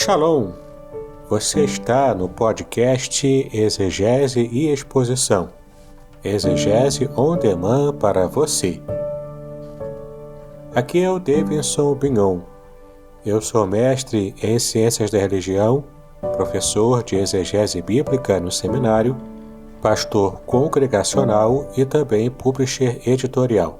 Shalom! Você está no podcast Exegese e Exposição. Exegese on demand para você. Aqui é o Davidson Bignon. Eu sou mestre em Ciências da Religião, professor de Exegese Bíblica no seminário, pastor congregacional e também publisher editorial.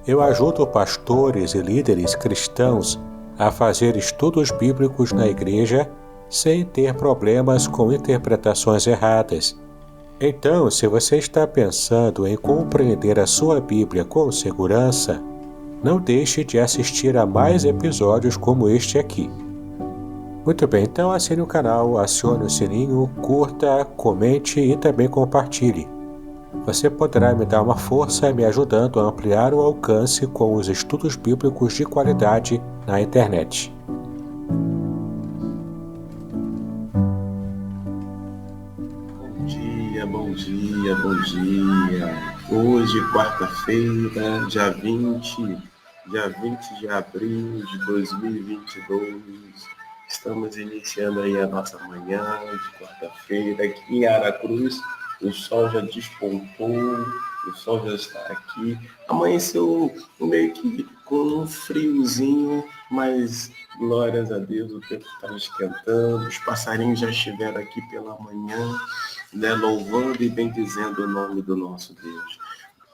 Eu ajudo pastores e líderes cristãos a fazer estudos bíblicos na igreja sem ter problemas com interpretações erradas. Então, se você está pensando em compreender a sua Bíblia com segurança, não deixe de assistir a mais episódios como este aqui. Muito bem, então assine o canal, acione o sininho, curta, comente e também compartilhe. Você poderá me dar uma força me ajudando a ampliar o alcance com os estudos bíblicos de qualidade na internet. Bom dia. Hoje, quarta-feira, dia 20 de abril de 2022. Estamos iniciando aí a nossa manhã de quarta-feira aqui em Aracruz. O sol já despontou, o sol já está aqui. Amanheceu meio que com um friozinho, mas glórias a Deus, o tempo está esquentando. Os passarinhos já estiveram aqui pela manhã, né, louvando e bendizendo o nome do nosso Deus.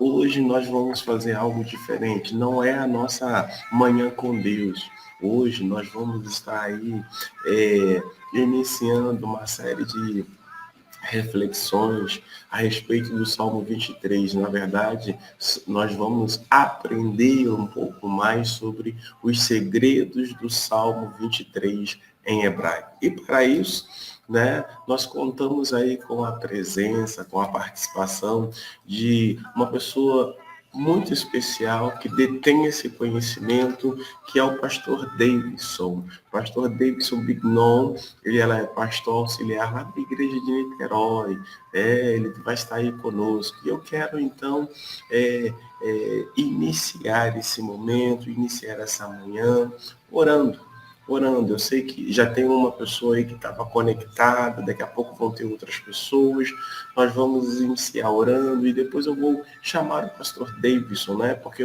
Hoje nós vamos fazer algo diferente, não é a nossa manhã com Deus. Hoje nós vamos estar aí iniciando uma série de reflexões a respeito do Salmo 23. Na verdade, nós vamos aprender um pouco mais sobre os segredos do Salmo 23 em hebraico. E para isso, né, nós contamos aí com a presença, com a participação de uma pessoa muito especial que detém esse conhecimento, que é o pastor Davidson. Pastor Davidson Bignon, ele é pastor auxiliar lá da igreja de Niterói. Ele vai estar aí conosco. E eu quero, então, iniciar esse momento, iniciar essa manhã, orando. Eu sei que já tem uma pessoa aí que estava conectada, daqui a pouco vão ter outras pessoas. Nós vamos iniciar orando e depois eu vou chamar o pastor Davidson, né? Porque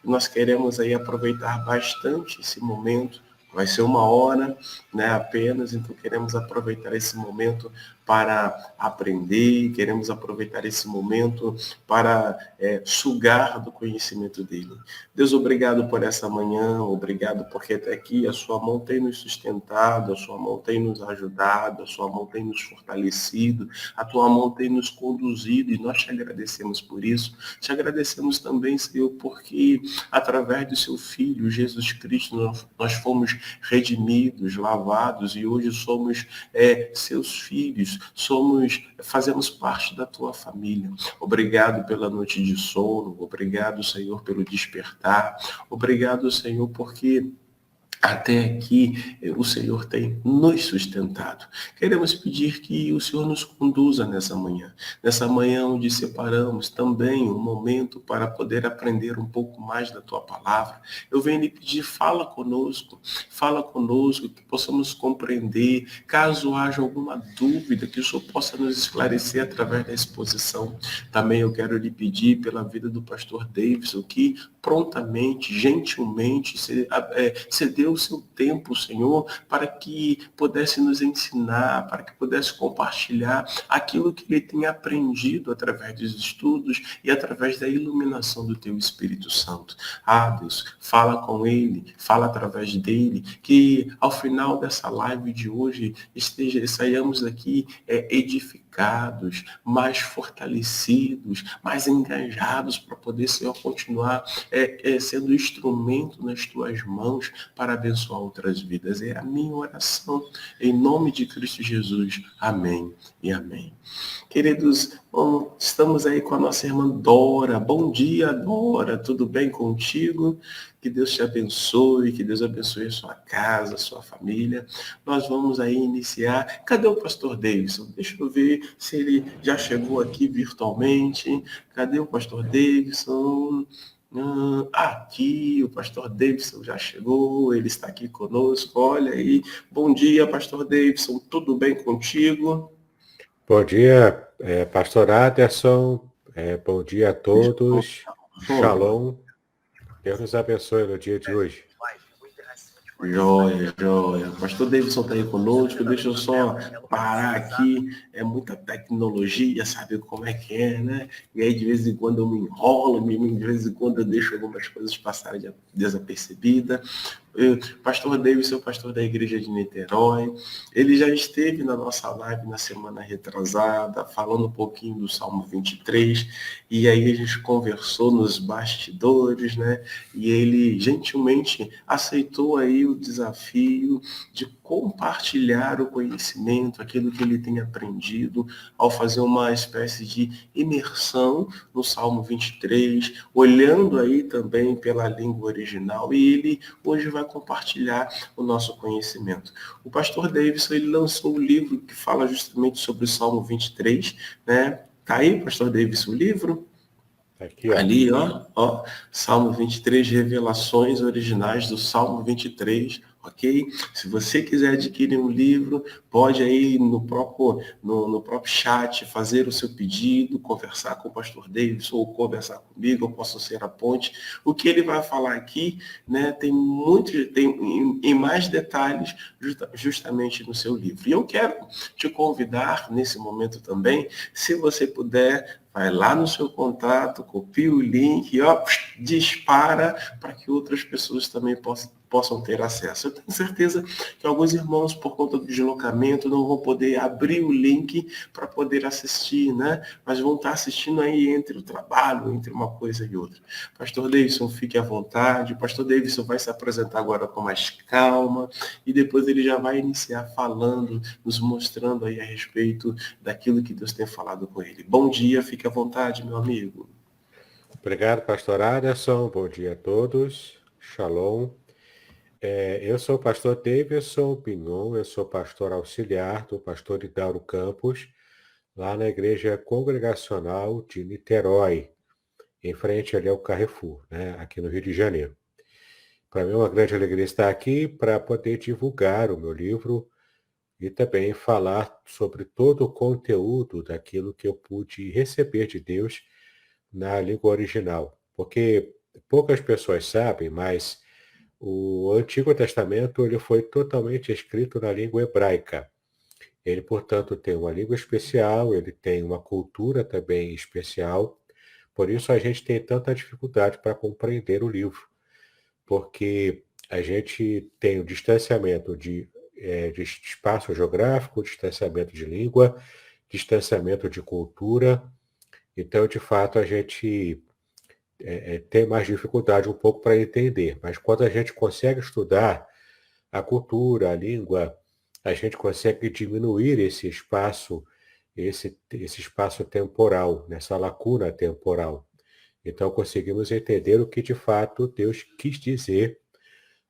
nós queremos aí aproveitar bastante esse momento. Vai ser 1 hora, né, apenas, então queremos aproveitar esse momento para aprender, queremos aproveitar esse momento para sugar do conhecimento dele. Deus, obrigado por essa manhã, obrigado porque até aqui a sua mão tem nos sustentado, a sua mão tem nos ajudado, a sua mão tem nos fortalecido, a tua mão tem nos conduzido e nós te agradecemos por isso. Te agradecemos também, Senhor, porque através do seu Filho, Jesus Cristo, nós fomos redimidos, lavados e hoje somos seus filhos, fazemos parte da tua família. Obrigado pela noite de sono, obrigado, Senhor, pelo despertar, obrigado, Senhor, porque até aqui o Senhor tem nos sustentado. Queremos pedir que o Senhor nos conduza nessa manhã onde separamos também um momento para poder aprender um pouco mais da Tua palavra. Eu venho lhe pedir, fala conosco, que possamos compreender, caso haja alguma dúvida, que o Senhor possa nos esclarecer através da exposição. Também eu quero lhe pedir pela vida do pastor Davidson, que prontamente, gentilmente, cedeu o seu tempo, Senhor, para que pudesse nos ensinar, para que pudesse compartilhar aquilo que ele tem aprendido através dos estudos e através da iluminação do teu Espírito Santo. Deus, fala com ele, fala através dele, que ao final dessa live de hoje saiamos daqui edificados, mais fortalecidos, mais engajados para poder, Senhor, continuar sendo instrumento nas tuas mãos para abençoar outras vidas. É a minha oração, em nome de Cristo Jesus. Amém e amém. Queridos, estamos aí com a nossa irmã Dora. Bom dia, Dora. Tudo bem contigo? Que Deus te abençoe, que Deus abençoe a sua casa, a sua família. Nós vamos aí iniciar. Cadê o pastor Davidson? Deixa eu ver se ele já chegou aqui virtualmente. Cadê o pastor Davidson? Aqui o pastor Davidson já chegou, ele está aqui conosco. Olha aí, bom dia, pastor Davidson, tudo bem contigo? Bom dia, pastor Aderson. Bom dia a todos. Bom, Shalom. Deus nos abençoe no dia de hoje. joia, joia. Pastor Davidson está aí conosco. Deixa eu só parar aqui. É muita tecnologia, sabe como é que é, né? E aí de vez em quando eu me enrolo, de vez em quando eu deixo algumas coisas passarem desapercebida. Pastor Davidson é o pastor da igreja de Niterói. Ele já esteve na nossa live na semana retrasada, falando um pouquinho do Salmo 23, e aí a gente conversou nos bastidores, né? E ele gentilmente aceitou aí o desafio de compartilhar o conhecimento, aquilo que ele tem aprendido, ao fazer uma espécie de imersão no Salmo 23, olhando aí também pela língua original, e ele hoje vai compartilhar o nosso conhecimento. O pastor Davidson, ele lançou um livro que fala justamente sobre o Salmo 23, né? Tá aí, pastor Davidson, o livro? Aqui, ó. Ali, ó, Salmo 23, revelações originais do Salmo 23, ok? Se você quiser adquirir um livro, pode aí no próprio chat fazer o seu pedido, conversar com o pastor Davis ou conversar comigo, eu posso ser a ponte. O que ele vai falar aqui, né, tem em mais detalhes justamente no seu livro. E eu quero te convidar nesse momento também, se você puder, vai lá no seu contato, copia o link e ó, dispara para que outras pessoas também possam ter acesso. Eu tenho certeza que alguns irmãos, por conta do deslocamento, não vão poder abrir o link para poder assistir, né? Mas vão estar assistindo aí entre o trabalho, entre uma coisa e outra. Pastor Davidson, fique à vontade. O pastor Davidson vai se apresentar agora com mais calma e depois ele já vai iniciar falando, nos mostrando aí a respeito daquilo que Deus tem falado com ele. Bom dia, fique à vontade, meu amigo. Obrigado, pastor Aderson. Bom dia a todos. Shalom. Eu sou o pastor Davidson Pinon, eu sou pastor auxiliar do pastor Hidauro Campos, lá na Igreja Congregacional de Niterói, em frente ali ao Carrefour, né, aqui no Rio de Janeiro. Para mim é uma grande alegria estar aqui para poder divulgar o meu livro e também falar sobre todo o conteúdo daquilo que eu pude receber de Deus na língua original. Porque poucas pessoas sabem, mas o Antigo Testamento ele foi totalmente escrito na língua hebraica. Ele, portanto, tem uma língua especial, ele tem uma cultura também especial. Por isso a gente tem tanta dificuldade para compreender o livro, porque a gente tem o distanciamento de espaço geográfico, distanciamento de língua, distanciamento de cultura. Então, de fato, a gente tem mais dificuldade um pouco para entender. Mas quando a gente consegue estudar a cultura, a língua, a gente consegue diminuir esse espaço temporal, nessa lacuna temporal. Então conseguimos entender o que de fato Deus quis dizer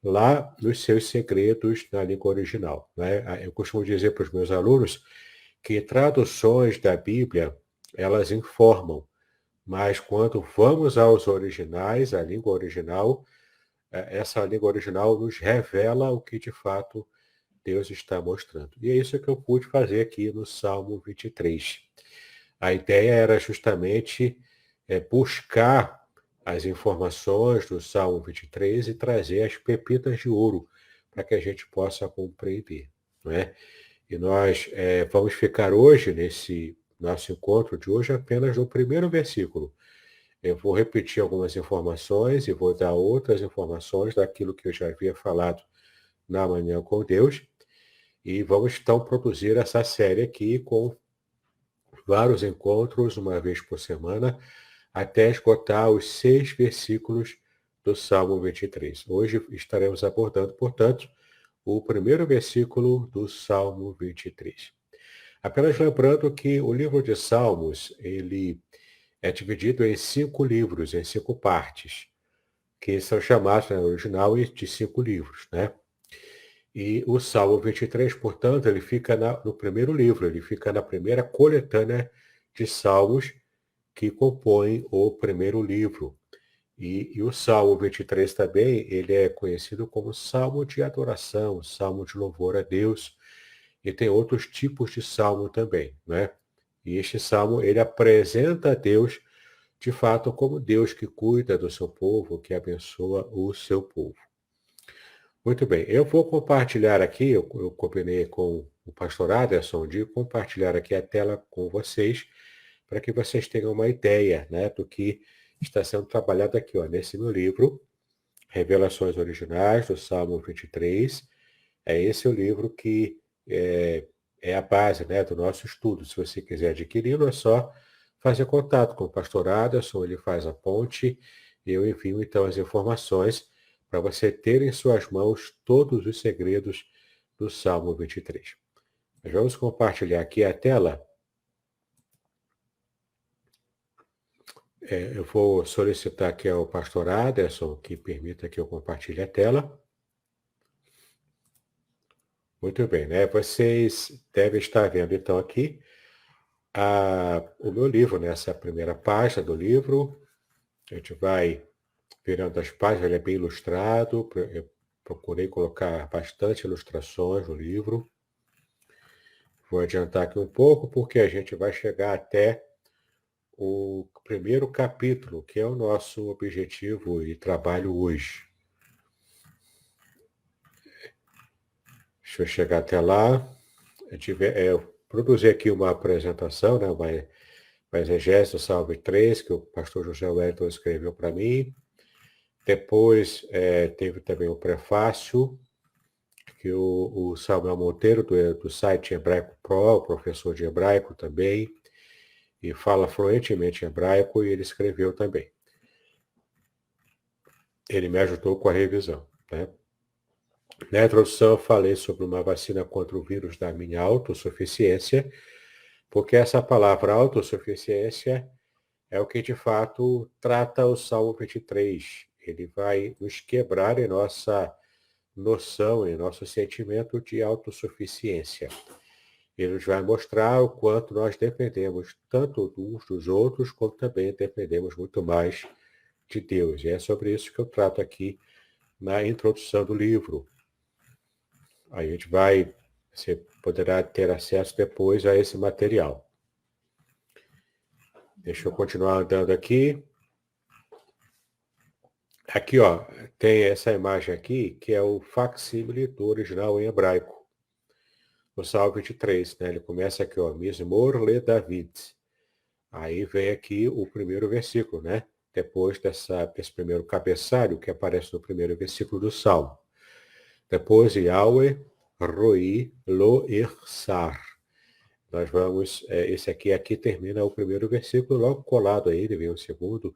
lá nos seus segredos na língua original, né? Eu costumo dizer para os meus alunos que traduções da Bíblia, elas informam, mas quando vamos aos originais, a língua original, essa língua original nos revela o que de fato Deus está mostrando. E é isso que eu pude fazer aqui no Salmo 23. A ideia era justamente buscar as informações do Salmo 23 e trazer as pepitas de ouro para que a gente possa compreender. Não é? E nós vamos ficar hoje, nesse nosso encontro de hoje, apenas no primeiro versículo. Eu vou repetir algumas informações e vou dar outras informações daquilo que eu já havia falado na Manhã com Deus. E vamos então produzir essa série aqui com vários encontros, uma vez por semana, até esgotar os 6 versículos do Salmo 23. Hoje estaremos abordando, portanto, o primeiro versículo do Salmo 23. Apenas lembrando que o livro de Salmos, ele é dividido em 5 livros, em 5 partes, que são chamados, na original, de 5 livros, né? E o Salmo 23, portanto, ele fica no primeiro livro, ele fica na primeira coletânea de salmos que compõem o primeiro livro. E o Salmo 23 também, ele é conhecido como Salmo de adoração, Salmo de louvor a Deus, e tem outros tipos de salmo também, né? E este salmo, ele apresenta a Deus, de fato, como Deus que cuida do seu povo, que abençoa o seu povo. Muito bem, eu vou compartilhar aqui, eu combinei com o pastor Aderson de compartilhar aqui a tela com vocês, para que vocês tenham uma ideia, né, do que está sendo trabalhado aqui, ó, nesse meu livro, Revelações Originais, do Salmo 23. É esse o livro que é a base, né, do nosso estudo. Se você quiser adquiri-lo, é só fazer contato com o pastor Aderson, ele faz a ponte, e eu envio então as informações para você ter em suas mãos todos os segredos do Salmo 23. Nós vamos compartilhar aqui a tela. Eu vou solicitar aqui ao pastor Aderson que permita que eu compartilhe a tela. Muito bem, né? Vocês devem estar vendo então aqui o meu livro, nessa primeira página do livro. A gente vai virando as páginas, ele é bem ilustrado. Eu procurei colocar bastante ilustrações no livro. Vou adiantar aqui um pouco, porque a gente vai chegar até o primeiro capítulo, que é o nosso objetivo e trabalho hoje. Deixa eu chegar até lá. Eu produzi aqui uma apresentação, né, uma exegese do Salmo 3, que o pastor José Wellington escreveu para mim. Depois teve também o prefácio, que o Samuel Monteiro, do site Hebraico Pro, professor de hebraico também, e fala fluentemente hebraico, e ele escreveu também. Ele me ajudou com a revisão, né? Na introdução eu falei sobre uma vacina contra o vírus da minha autossuficiência, porque essa palavra autossuficiência é o que de fato trata o Salmo 23. Ele vai nos quebrar em nossa noção, em nosso sentimento de autossuficiência. Ele nos vai mostrar o quanto nós dependemos tanto uns dos outros, como também dependemos muito mais de Deus. E é sobre isso que eu trato aqui na introdução do livro. Aí você poderá ter acesso depois a esse material. Deixa eu continuar andando aqui. Aqui, ó, tem essa imagem aqui, que é o facsímile do original em hebraico. O Salmo 23, né? Ele começa aqui, ó, Mismor le David. Aí vem aqui o primeiro versículo, né? Depois desse primeiro cabeçalho que aparece no primeiro versículo do Salmo. Depois, Yahweh Roi Lo Irsar. Nós vamos, esse aqui termina o primeiro versículo, logo colado a ele vem o segundo,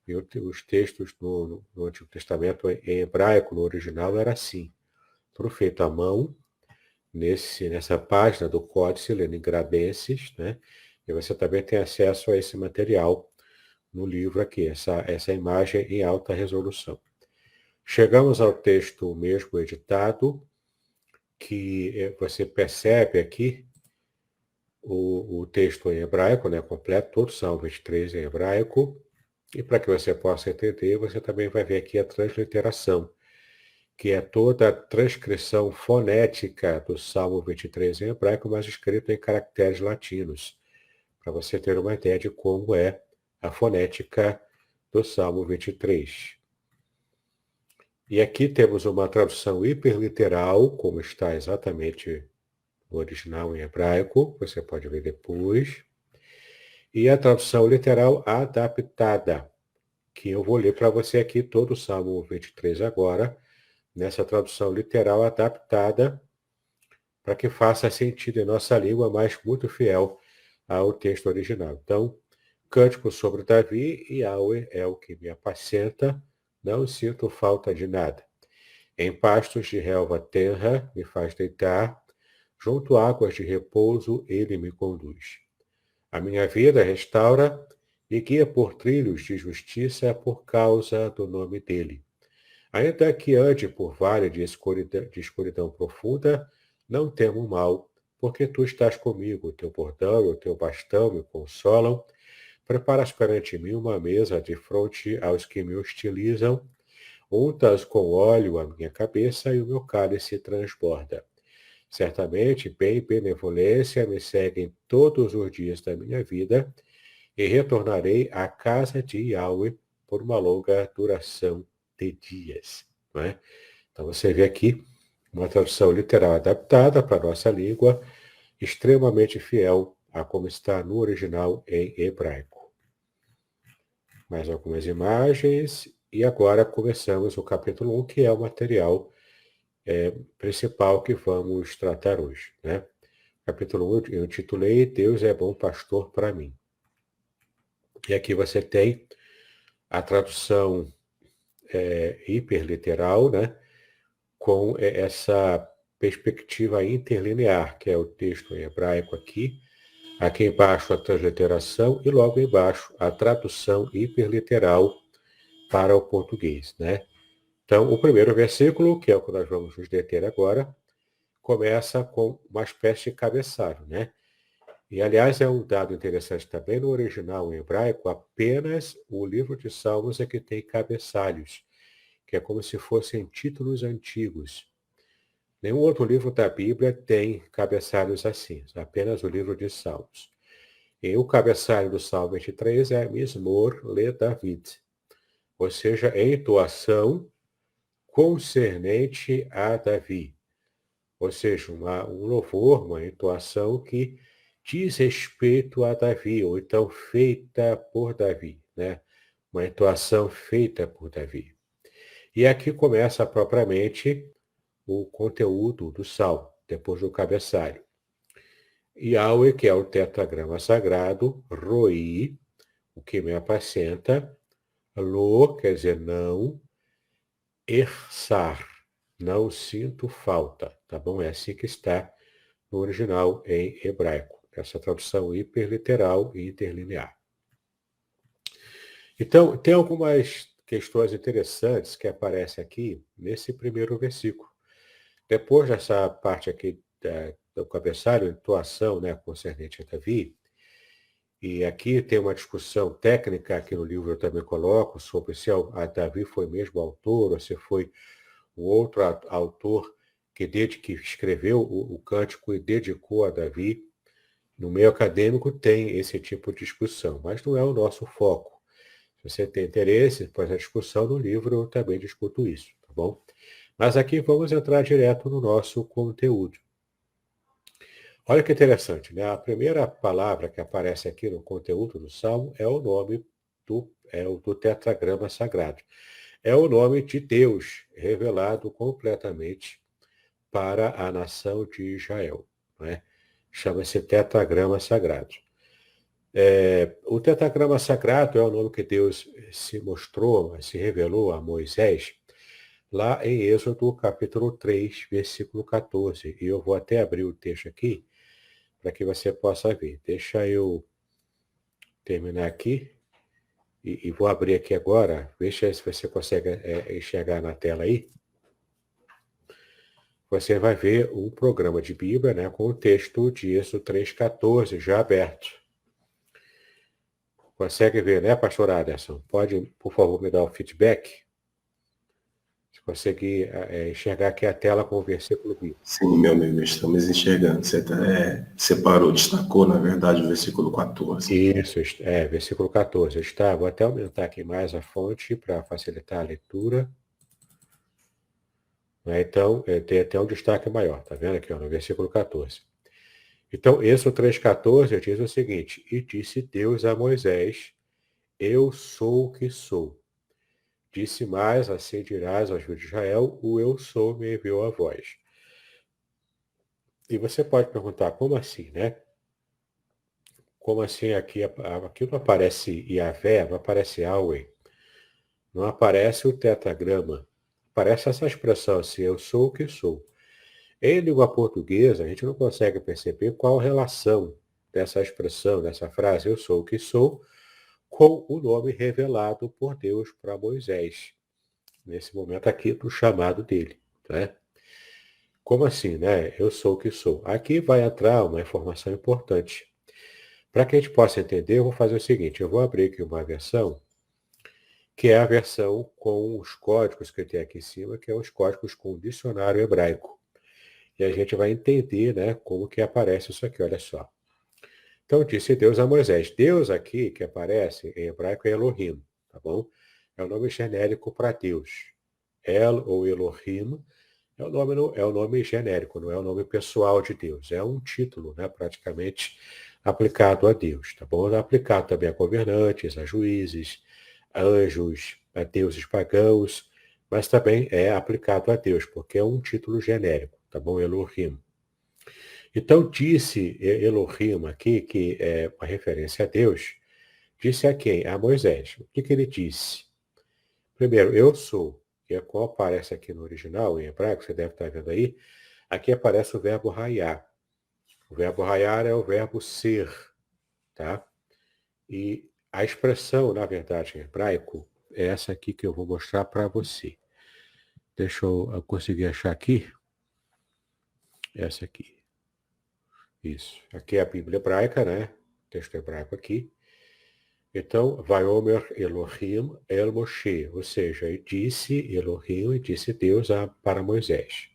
e os textos no Antigo Testamento em hebraico, no original, era assim, tudo feito à mão, nessa página do Códice Leningradenses, né? E você também tem acesso a esse material no livro aqui, essa imagem em alta resolução. Chegamos ao texto mesmo editado, que você percebe aqui o texto em hebraico, né, completo, todo Salmo 23 em hebraico, e para que você possa entender, você também vai ver aqui a transliteração, que é toda a transcrição fonética do Salmo 23 em hebraico, mas escrito em caracteres latinos, para você ter uma ideia de como é a fonética do Salmo 23. E aqui temos uma tradução hiperliteral, como está exatamente no original em hebraico, você pode ver depois. E a tradução literal adaptada, que eu vou ler para você aqui todo o Salmo 23 agora, nessa tradução literal adaptada, para que faça sentido em nossa língua, mas muito fiel ao texto original. Então, cântico sobre Davi, e Yahweh é o que me apacenta, não sinto falta de nada. Em pastos de relva tenra me faz deitar, junto a águas de repouso ele me conduz. A minha vida restaura e guia por trilhos de justiça por causa do nome dele. Ainda que ande por vale de escuridão profunda, não temo mal, porque tu estás comigo, o teu bordão e o teu bastão me consolam. Preparas perante mim uma mesa de fronte aos que me hostilizam, untas com óleo a minha cabeça e o meu cálice transborda. Certamente, bem e benevolência me seguem todos os dias da minha vida, e retornarei à casa de Yahweh por uma longa duração de dias. Não é? Então você vê aqui uma tradução literal adaptada para a nossa língua, extremamente fiel a como está no original em hebraico. Mais algumas imagens, e agora começamos o capítulo 1, que é o material principal que vamos tratar hoje. Né? Capítulo 1 eu intitulei Deus é bom pastor para mim. E aqui você tem a tradução hiperliteral, né? Com essa perspectiva interlinear, que é o texto em hebraico aqui. Aqui embaixo a transliteração e logo embaixo a tradução hiperliteral para o português, né? Então, o primeiro versículo, que é o que nós vamos nos deter agora, começa com uma espécie de cabeçalho, né? E, aliás, é um dado interessante também, no original em hebraico, apenas o livro de Salmos é que tem cabeçalhos, que é como se fossem títulos antigos. Nenhum outro livro da Bíblia tem cabeçalhos assim, apenas o livro de Salmos. E o cabeçalho do Salmo 23 é Mismor le David, ou seja, em entoação concernente a Davi. Ou seja, um louvor, uma entoação que diz respeito a Davi, ou então feita por Davi, né? Uma entoação feita por Davi. E aqui começa propriamente o conteúdo do salmo, depois do cabeçalho. Yahweh, que é o tetragrama sagrado, Roi, o que me apacenta, Lo, quer dizer não, Ersar, não sinto falta, tá bom? É assim que está no original em hebraico, essa tradução hiperliteral e interlinear. Então, tem algumas questões interessantes que aparecem aqui nesse primeiro versículo. Depois dessa parte aqui do cabeçalho, entoação, né, concernente a Davi, e aqui tem uma discussão técnica que no livro eu também coloco sobre se a Davi foi mesmo o autor ou se foi o outro autor que escreveu o cântico e dedicou a Davi. No meio acadêmico tem esse tipo de discussão, mas não é o nosso foco. Se você tem interesse, depois da discussão no livro eu também discuto isso, tá bom? Mas aqui vamos entrar direto no nosso conteúdo. Olha que interessante, né? A primeira palavra que aparece aqui no conteúdo do Salmo é o nome do tetragrama sagrado. É o nome de Deus revelado completamente para a nação de Israel. Né? Chama-se tetragrama sagrado. O tetragrama sagrado é o nome que Deus se revelou a Moisés lá em Êxodo capítulo 3, versículo 14. E eu vou até abrir o texto aqui para que você possa ver. Deixa eu terminar aqui e vou abrir aqui agora. Veja se você consegue enxergar na tela aí. Você vai ver um programa de Bíblia, né, com o texto de Êxodo 3,14 já aberto. Consegue ver, né, pastor Aderson? Pode, por favor, me dar o feedback? Se conseguir enxergar aqui a tela com o versículo bíblico. Sim, meu amigo, estamos enxergando. Você separou, destacou, na verdade, o versículo 14. Isso, versículo 14. Está, vou até aumentar aqui mais a fonte para facilitar a leitura. Então, tem até um destaque maior, tá vendo aqui, ó, no versículo 14. Então, Êxodo 3,14 diz o seguinte: E disse Deus a Moisés, eu sou o que sou. Disse mais, assim dirás aos filhos de Israel, o eu sou me enviou a vós. E você pode perguntar, como assim, né? Como assim aqui não aparece Yahvé, não aparece Yahweh, não aparece o tetragrama. Aparece essa expressão assim, eu sou o que sou. Em língua portuguesa, a gente não consegue perceber qual a relação dessa expressão, dessa frase, eu sou o que sou, com o nome revelado por Deus para Moisés, nesse momento aqui do chamado dele. Né? Como assim, né? Eu sou o que sou. Aqui vai entrar uma informação importante. Para que a gente possa entender, eu vou fazer o seguinte, eu vou abrir aqui uma versão, que é a versão com os códigos que tem aqui em cima, que é os códigos com o dicionário hebraico. E a gente vai entender, né, como que aparece isso aqui, olha só. Então disse Deus a Moisés. Deus aqui que aparece em hebraico é Elohim, tá bom? É o nome genérico para Deus. El ou Elohim é o nome genérico, não é o nome pessoal de Deus. É um título, né, praticamente aplicado a Deus, tá bom? É aplicado também a governantes, a juízes, a anjos, a deuses pagãos, mas também é aplicado a Deus, porque é um título genérico, tá bom? Elohim. Então disse Elohim aqui, que é uma referência a Deus, disse a quem? A Moisés. O que ele disse? Primeiro, eu sou, que é qual aparece aqui no original, em hebraico, você deve estar vendo aí, aqui aparece o verbo raiar. O verbo raiar é o verbo ser, tá? E a expressão, na verdade, em hebraico, é essa aqui que eu vou mostrar para você. Deixa eu conseguir achar aqui. Essa aqui. Isso. Aqui é a Bíblia hebraica, né? Texto hebraico aqui. Então, Vaiomer Elohim El Moshe, ou seja, disse Elohim e disse Deus para Moisés.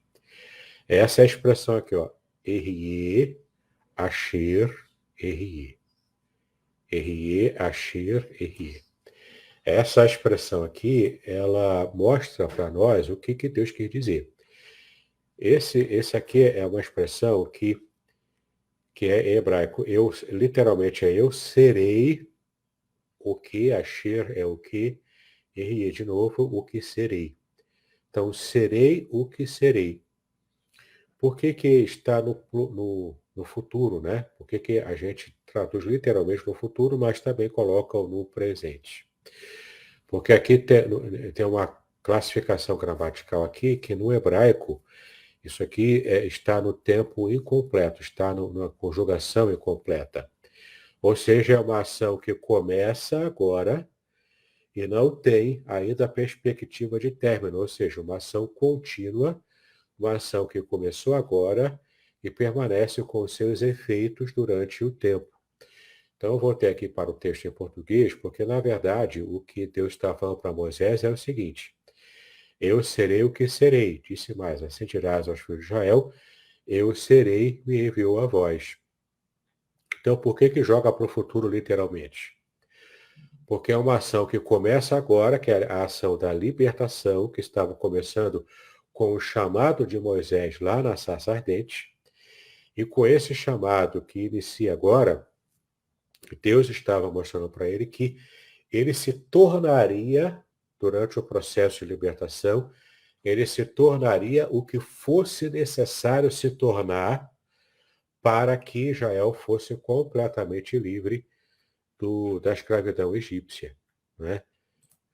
Essa é a expressão aqui, ó. Erie, Asher, Erie. Erie, Asher, Erie. Essa expressão aqui, ela mostra para nós o que Deus quer dizer. Esse aqui é uma expressão que é em hebraico. Eu, literalmente é eu serei o que, Asher é o que, Erie de novo, o que serei. Então, serei o que serei. Por que está no futuro, né? Por que a gente traduz literalmente no futuro, mas também coloca no presente? Porque aqui tem uma classificação gramatical aqui que no hebraico, isso aqui está no tempo incompleto, está numa conjugação incompleta. Ou seja, é uma ação que começa agora e não tem ainda a perspectiva de término, ou seja, uma ação contínua, uma ação que começou agora e permanece com seus efeitos durante o tempo. Então, eu voltei aqui para o texto em português, porque, na verdade, o que Deus está falando para Moisés é o seguinte: eu serei o que serei, disse mais, assim dirás aos filhos de Israel, eu serei, me enviou a voz. Então, por que joga para o futuro literalmente? Porque é uma ação que começa agora, que é a ação da libertação, que estava começando com o chamado de Moisés lá na sarça ardente, e com esse chamado que inicia agora, Deus estava mostrando para ele que ele se tornaria, durante o processo de libertação, ele se tornaria o que fosse necessário se tornar para que Israel fosse completamente livre da escravidão egípcia. Né?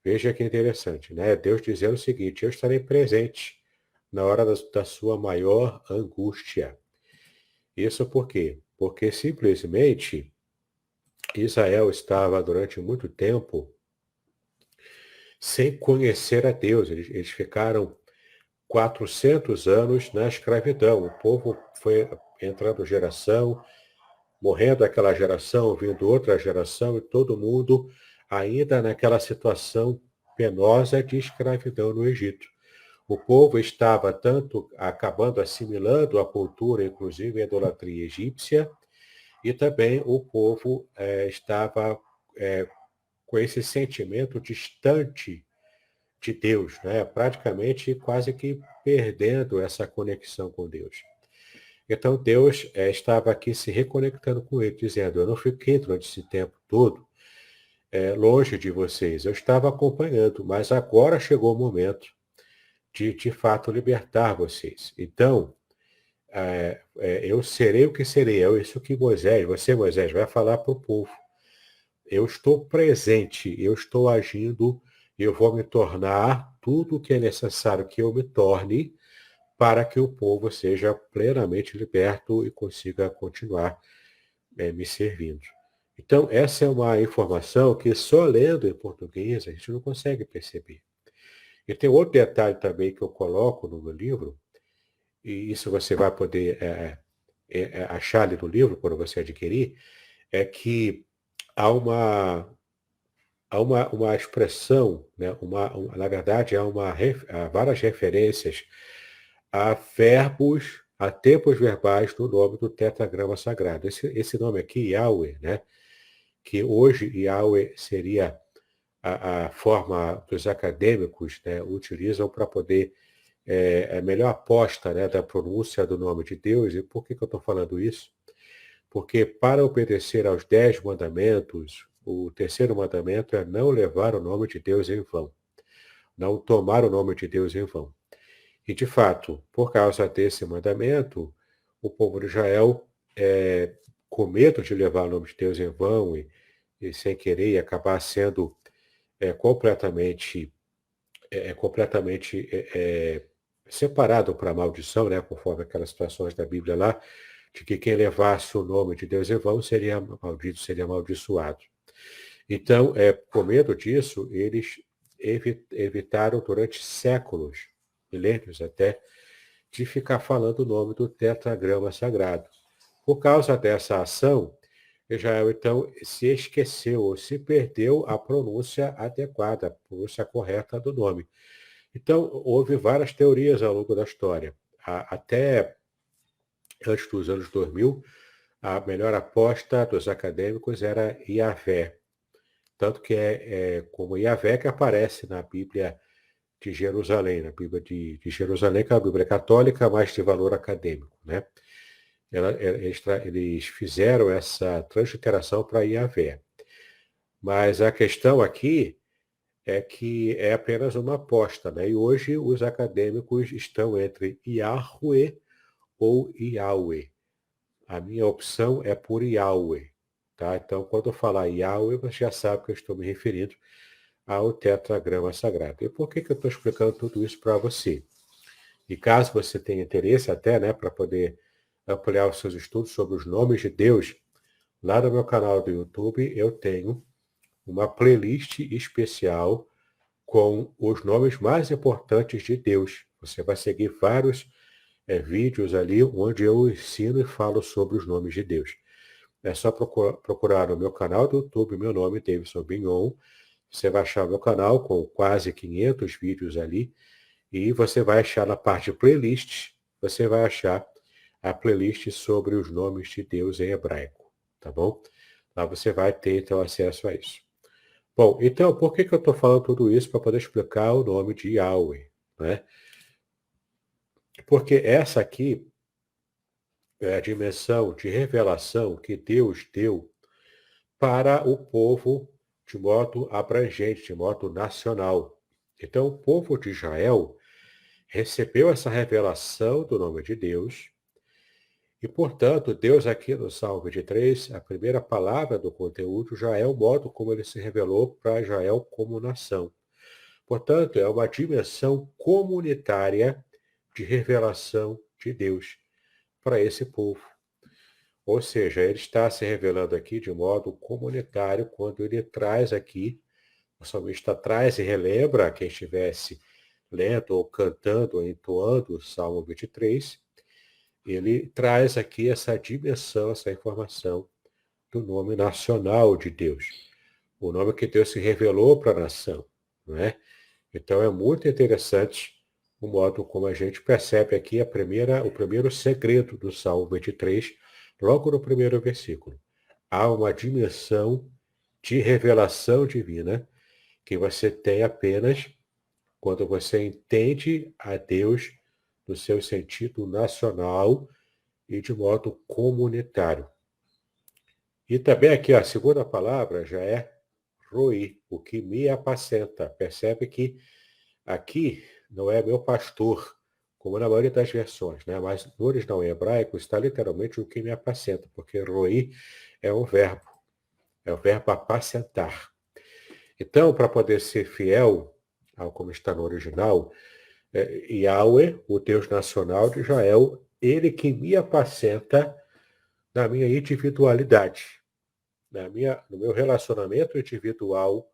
Veja que interessante, né? Deus dizendo o seguinte: eu estarei presente na hora da sua maior angústia. Isso por quê? Porque simplesmente Israel estava durante muito tempo sem conhecer a Deus. Eles ficaram 400 anos na escravidão. O povo foi entrando geração, morrendo aquela geração, vindo outra geração, e todo mundo ainda naquela situação penosa de escravidão no Egito. O povo estava tanto acabando assimilando a cultura, inclusive a idolatria egípcia, e também o povo estava com esse sentimento distante de Deus, né? Praticamente quase que perdendo essa conexão com Deus. Então Deus estava aqui se reconectando com ele, dizendo: eu não fiquei durante esse tempo todo longe de vocês, eu estava acompanhando, mas agora chegou o momento de fato libertar vocês. Então, eu serei o que serei, é isso que Moisés, vai falar para o povo. Eu estou presente, eu estou agindo, eu vou me tornar tudo o que é necessário que eu me torne para que o povo seja plenamente liberto e consiga continuar me servindo. Então, essa é uma informação que só lendo em português a gente não consegue perceber. E tem outro detalhe também que eu coloco no meu livro, e isso você vai poder achar ali no livro quando você adquirir, é que há uma expressão, né? Na verdade, há várias referências a verbos, a tempos verbais no nome do tetragrama sagrado. Esse nome aqui, Yahweh, né? Que hoje Yahweh seria a forma que os acadêmicos, né, utilizam para poder a melhor aposta, né, da pronúncia do nome de Deus. E por que eu estou falando isso? Porque para obedecer aos 10 mandamentos, o terceiro mandamento é não levar o nome de Deus em vão, não tomar o nome de Deus em vão. E, de fato, por causa desse mandamento, o povo de Israel, com medo de levar o nome de Deus em vão e sem querer, acabar sendo completamente, separado para a maldição, né, conforme aquelas situações da Bíblia lá, de que quem levasse o nome de Deus em vão seria maldito, seria amaldiçoado. Então, por medo disso, eles evitaram durante séculos, milênios até, de ficar falando o nome do tetragrama sagrado. Por causa dessa ação, Israel, então, se esqueceu ou se perdeu a pronúncia adequada, a pronúncia correta do nome. Então, houve várias teorias ao longo da história. Até antes dos anos 2000, a melhor aposta dos acadêmicos era Yahvé. Tanto que é como Yahvé que aparece na Bíblia de Jerusalém, na Bíblia de Jerusalém, que é a Bíblia católica, mas de valor acadêmico, né? Eles fizeram essa transliteração para Yahvé. Mas a questão aqui é que é apenas uma aposta, né? E hoje os acadêmicos estão entre Yahweh ou Yahweh. A minha opção é por Yahweh, tá? Então, quando eu falar Yahweh, você já sabe que eu estou me referindo ao tetragrama sagrado. E por que eu estou explicando tudo isso para você? E caso você tenha interesse até, né, para poder ampliar os seus estudos sobre os nomes de Deus, lá no meu canal do YouTube eu tenho uma playlist especial com os nomes mais importantes de Deus. Você vai seguir vários vídeos ali onde eu ensino e falo sobre os nomes de Deus. É só procurar no meu canal do YouTube, meu nome, Davidson Bignon. Você vai achar o meu canal com quase 500 vídeos ali. E você vai achar na parte de playlists, você vai achar a playlist sobre os nomes de Deus em hebraico, tá bom? Lá você vai ter, então, acesso a isso. Bom, então, por que eu estou falando tudo isso? Para poder explicar o nome de Yahweh, né? Porque essa aqui é a dimensão de revelação que Deus deu para o povo de modo abrangente, de modo nacional. Então, o povo de Israel recebeu essa revelação do nome de Deus e, portanto, Deus aqui no Salmo 23, a primeira palavra do conteúdo já é o modo como ele se revelou para Israel como nação. Portanto, é uma dimensão comunitária de revelação de Deus para esse povo. Ou seja, ele está se revelando aqui de modo comunitário quando ele traz aqui, o salmista traz e relembra quem estivesse lendo ou cantando ou entoando o Salmo 23, ele traz aqui essa dimensão, essa informação do nome nacional de Deus. O nome que Deus se revelou para a nação, não é? Então é muito interessante o modo como a gente percebe aqui o primeiro segredo do Salmo 23, logo no primeiro versículo. Há uma dimensão de revelação divina que você tem apenas quando você entende a Deus no seu sentido nacional e de modo comunitário. E também aqui a segunda palavra já é roi, o que me apacenta. Percebe que aqui não é meu pastor, como na maioria das versões, né? Mas no original em hebraico está literalmente o que me apacenta, porque roi é o verbo apacentar. Então, para poder ser fiel ao como está no original, Yahweh, o Deus nacional de Israel, ele que me apacenta na minha individualidade, no meu relacionamento individual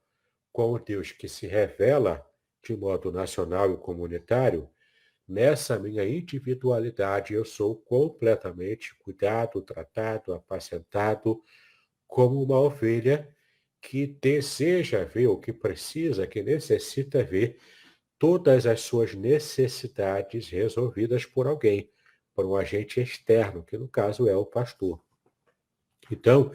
com o Deus que se revela de modo nacional e comunitário. Nessa minha individualidade eu sou completamente cuidado, tratado, apacentado como uma ovelha que deseja ver, ou que precisa, que necessita ver todas as suas necessidades resolvidas por alguém, por um agente externo, que no caso é o pastor. Então,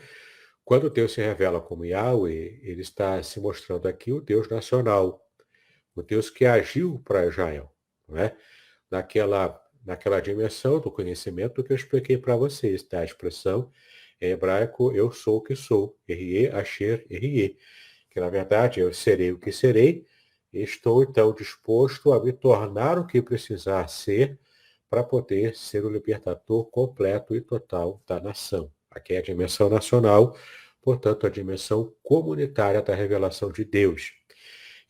quando Deus se revela como Yahweh, ele está se mostrando aqui o Deus nacional, o Deus que agiu para Israel, não é? Naquela dimensão do conhecimento que eu expliquei para vocês, tá? A expressão em hebraico, eu sou o que sou, Erie, Asher, Erie, que na verdade eu serei o que serei, e estou então disposto a me tornar o que precisar ser para poder ser o libertador completo e total da nação. Aqui é a dimensão nacional, portanto, a dimensão comunitária da revelação de Deus.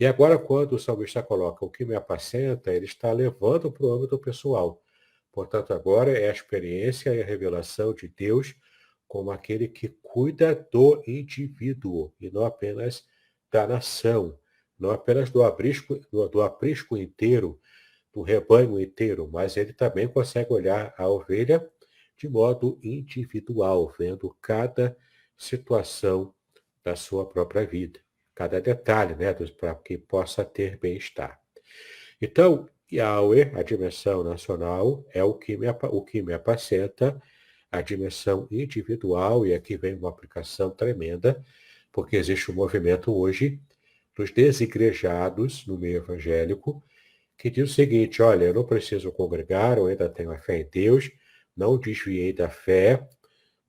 E agora, quando o salmista coloca o que me apacenta, ele está levando para o âmbito pessoal. Portanto, agora é a experiência e a revelação de Deus como aquele que cuida do indivíduo e não apenas da nação, não apenas do aprisco inteiro, do rebanho inteiro, mas ele também consegue olhar a ovelha de modo individual, vendo cada situação da sua própria vida, cada detalhe, né, para que possa ter bem-estar. Então, Yahweh, a dimensão nacional, é o que me apacenta, a dimensão individual, e aqui vem uma aplicação tremenda, porque existe um movimento hoje dos desigrejados no meio evangélico, que diz o seguinte: olha, eu não preciso congregar, eu ainda tenho a fé em Deus, não desviei da fé,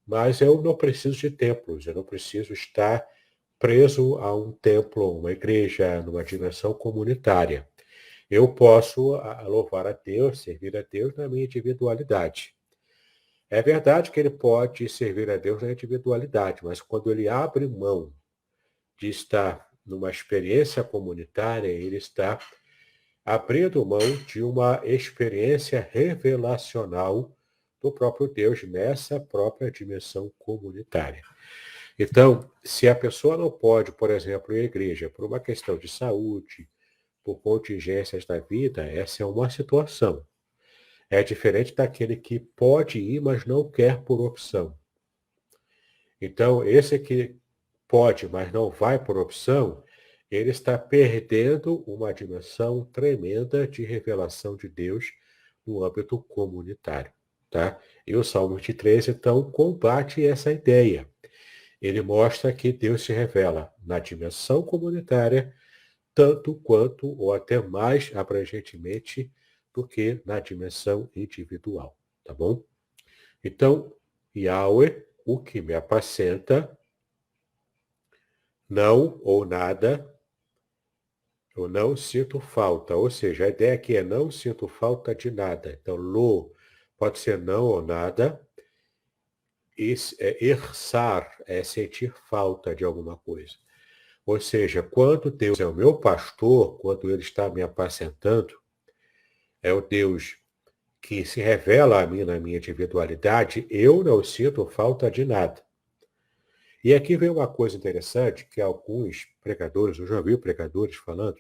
mas eu não preciso de templos, eu não preciso estar preso a um templo, uma igreja, numa dimensão comunitária. Eu posso louvar a Deus, servir a Deus na minha individualidade. É verdade que ele pode servir a Deus na individualidade, mas quando ele abre mão de estar numa experiência comunitária, ele está abrindo mão de uma experiência revelacional do próprio Deus nessa própria dimensão comunitária. Então, se a pessoa não pode, por exemplo, ir à igreja por uma questão de saúde, por contingências da vida, essa é uma situação. É diferente daquele que pode ir, mas não quer por opção. Então, esse que pode, mas não vai por opção, ele está perdendo uma dimensão tremenda de revelação de Deus no âmbito comunitário. Tá? E o Salmo 23, então, combate essa ideia. Ele mostra que Deus se revela na dimensão comunitária, tanto quanto, ou até mais abrangentemente, do que na dimensão individual. Tá bom? Então, Yahweh, o que me apacenta, não ou nada, eu não sinto falta. Ou seja, a ideia aqui é não sinto falta de nada. Então, lo pode ser não ou nada. Ersar é sentir falta de alguma coisa. Ou seja, quando Deus é o meu pastor, quando ele está me apacentando, é o Deus que se revela a mim na minha individualidade, eu não sinto falta de nada. E aqui vem uma coisa interessante que alguns pregadores, eu já vi pregadores falando,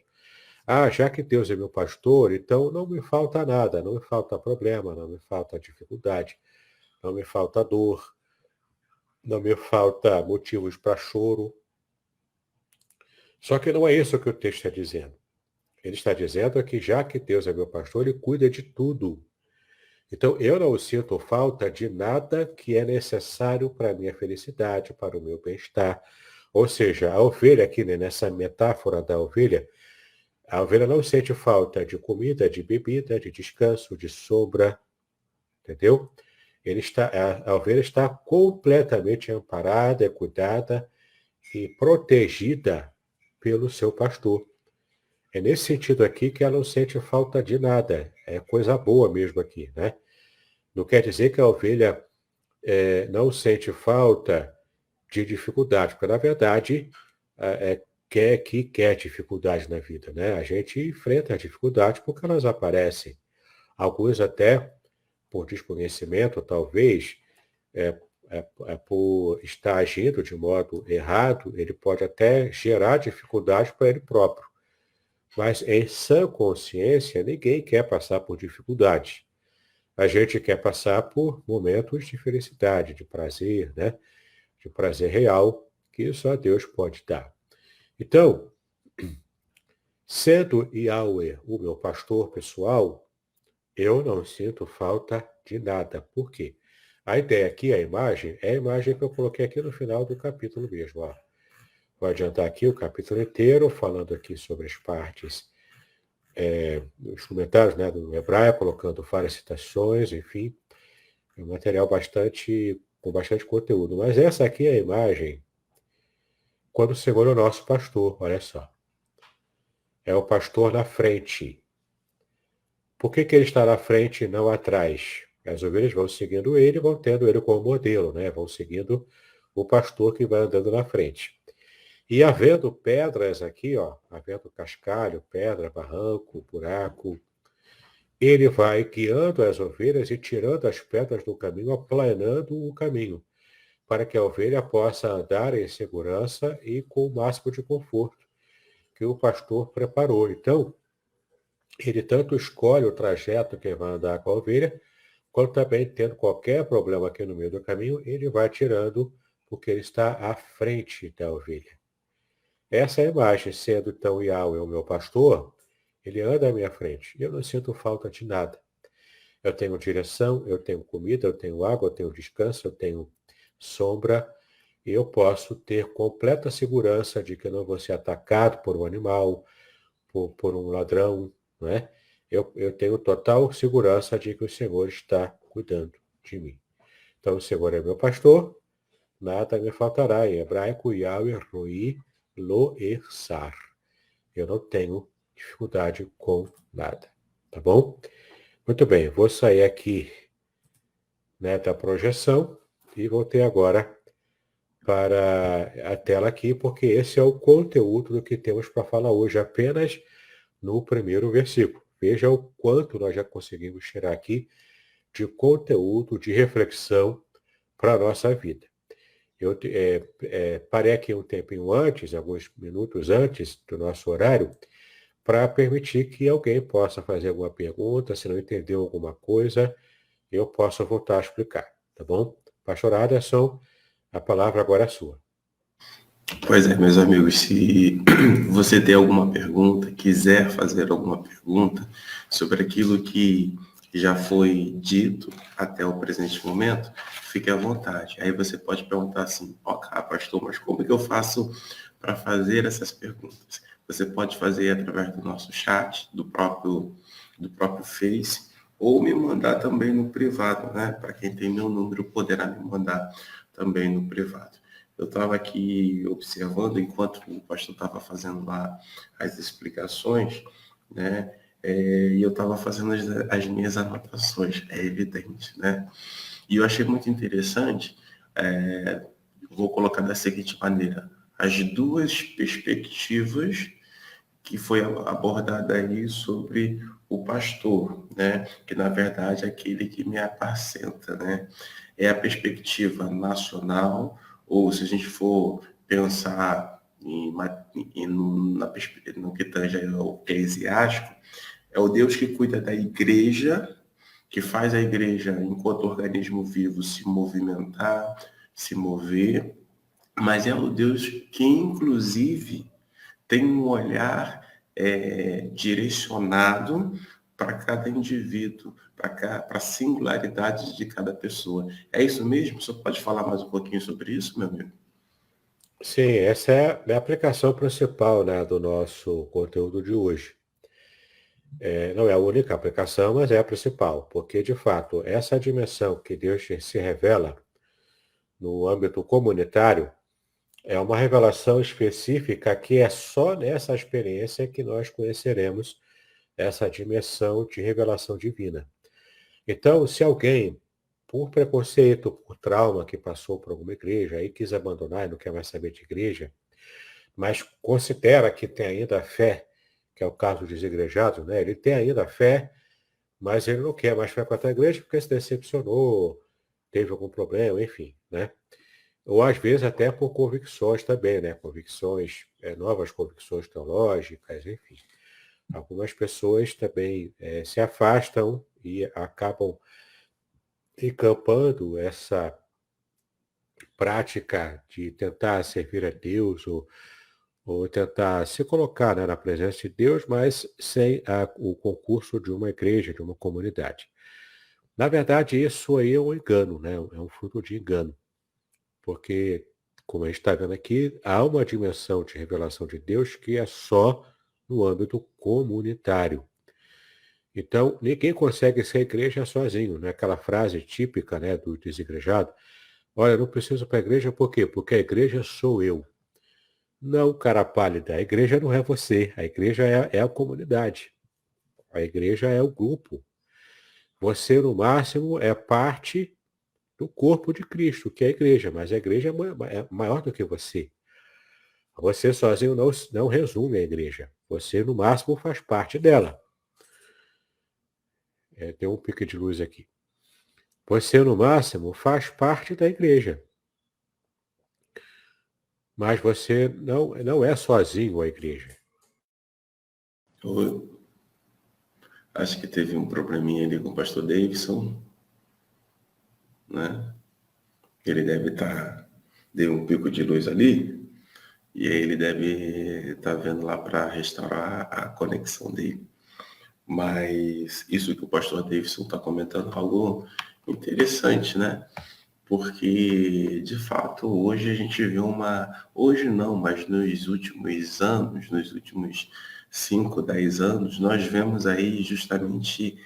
já que Deus é meu pastor, então não me falta nada, não me falta problema, não me falta dificuldade, não me falta dor, não me falta motivos para choro. Só que não é isso que o texto está dizendo. Ele está dizendo que já que Deus é meu pastor, ele cuida de tudo. Então, eu não sinto falta de nada que é necessário para a minha felicidade, para o meu bem-estar. Ou seja, a ovelha aqui, né, nessa metáfora da ovelha, a ovelha não sente falta de comida, de bebida, de descanso, de sombra, entendeu? A ovelha está completamente amparada, cuidada e protegida pelo seu pastor. É nesse sentido aqui que ela não sente falta de nada. É coisa boa mesmo aqui, né? Não quer dizer que a ovelha não sente falta de dificuldade, porque na verdade quer dificuldade na vida, né? A gente enfrenta as dificuldades porque elas aparecem. Alguns até por desconhecimento, talvez, por estar agindo de modo errado, ele pode até gerar dificuldade para ele próprio. Mas em sã consciência, ninguém quer passar por dificuldade. A gente quer passar por momentos de felicidade, de prazer, né? de prazer real que só Deus pode dar. Então, sendo Yahweh o meu pastor pessoal, eu não sinto falta de nada. Por quê? A ideia aqui, a imagem, é a imagem que eu coloquei aqui no final do capítulo mesmo. Ó. Vou adiantar aqui o capítulo inteiro, falando aqui sobre as partes os comentários, né, do hebraico, colocando várias citações, enfim. É um material com bastante conteúdo. Mas essa aqui é a imagem quando o Senhor é o nosso pastor, olha só. É o pastor na frente. Por que ele está na frente e não atrás? As ovelhas vão seguindo ele, vão tendo ele como modelo, né? Vão seguindo o pastor que vai andando na frente. E havendo pedras aqui, ó, havendo cascalho, pedra, barranco, buraco, ele vai guiando as ovelhas e tirando as pedras do caminho, aplanando o caminho, para que a ovelha possa andar em segurança e com o máximo de conforto que o pastor preparou. Então, ele tanto escolhe o trajeto que vai andar com a ovelha, quanto também, tendo qualquer problema aqui no meio do caminho, ele vai tirando, porque ele está à frente da ovelha. Essa é a imagem, sendo então Yahweh o meu pastor, ele anda à minha frente. E eu não sinto falta de nada. Eu tenho direção, eu tenho comida, eu tenho água, eu tenho descanso, eu tenho sombra, e eu posso ter completa segurança de que eu não vou ser atacado por um animal, por um ladrão, não é? Eu tenho total segurança de que o Senhor está cuidando de mim. Então, o Senhor é meu pastor, nada me faltará. Em hebraico, Yahweh Roi Lo Ersar. Eu não tenho dificuldade com nada. Tá bom? Muito bem, vou sair aqui, né, da projeção e voltei agora para a tela aqui, porque esse é o conteúdo do que temos para falar hoje, apenas no primeiro versículo. Veja o quanto nós já conseguimos tirar aqui de conteúdo, de reflexão para a nossa vida. Eu parei aqui um tempinho antes, alguns minutos antes do nosso horário, para permitir que alguém possa fazer alguma pergunta, se não entendeu alguma coisa, eu possa voltar a explicar, tá bom? Pastor Aderson, a palavra agora é sua. Pois é, meus amigos, se você tem alguma pergunta, quiser fazer alguma pergunta sobre aquilo que já foi dito até o presente momento, fique à vontade. Aí você pode perguntar assim, pastor, mas como é que eu faço para fazer essas perguntas? Você pode fazer através do nosso chat, do próprio Face, ou me mandar também no privado, né? Para quem tem meu número, poderá me mandar também no privado. Eu estava aqui observando, enquanto o pastor estava fazendo lá as explicações, né? E eu estava fazendo as minhas anotações, é evidente, né? E eu achei muito interessante, vou colocar da seguinte maneira, as duas perspectivas que foi abordada aí sobre o pastor, né? Que na verdade é aquele que me apacenta, né? É a perspectiva nacional, ou se a gente for pensar no que tange ao eclesiástico, é o Deus que cuida da igreja, que faz a igreja, enquanto organismo vivo, se movimentar, se mover, mas é o Deus que, inclusive, tem um olhar direcionado para cada indivíduo, para a singularidade de cada pessoa. É isso mesmo? Você pode falar mais um pouquinho sobre isso, meu amigo? Sim, essa é a aplicação principal, né, do nosso conteúdo de hoje. Não é a única aplicação, mas é a principal, porque, de fato, essa dimensão que Deus se revela no âmbito comunitário é uma revelação específica que é só nessa experiência que nós conheceremos essa dimensão de revelação divina. Então, se alguém, por preconceito, por trauma que passou por alguma igreja, aí quis abandonar e não quer mais saber de igreja, mas considera que tem ainda fé, que é o caso dos igrejados, né? Ele tem ainda fé, mas ele não quer mais frequentar a igreja porque se decepcionou, teve algum problema, enfim, né? Ou às vezes até por convicções também, né? Convicções, novas convicções teológicas, enfim. Algumas pessoas também se afastam e acabam encampando prática de tentar servir a Deus ou tentar se colocar, né, na presença de Deus, mas sem o concurso de uma igreja, de uma comunidade. Na verdade, isso aí é um engano, né? É um fruto de engano, porque, como a gente está vendo aqui, há uma dimensão de revelação de Deus que é só no âmbito comunitário. Então, ninguém consegue ser igreja sozinho, né? Aquela frase típica, né, do desigrejado: olha, eu não preciso para a igreja, por quê? Porque a igreja sou eu. Não, cara pálida, a igreja não é você, a igreja é a comunidade, a igreja é o grupo. Você, no máximo, é parte do corpo de Cristo, que é a igreja, mas a igreja é maior do que você. Você sozinho não resume a igreja, você, no máximo, faz parte dela. Tem um pique de luz aqui. Você, no máximo, faz parte da igreja, mas você não é sozinho a igreja. Eu acho que teve um probleminha ali com o pastor Davidson, né? Ele deve estar, deu um pico de luz ali, e aí ele deve estar vendo lá para restaurar a conexão dele. Mas isso que o pastor Davidson está comentando é algo interessante, né? Porque, de fato, hoje a gente vê hoje não, mas nos últimos anos, nos últimos 5, 10 anos, nós vemos aí justamente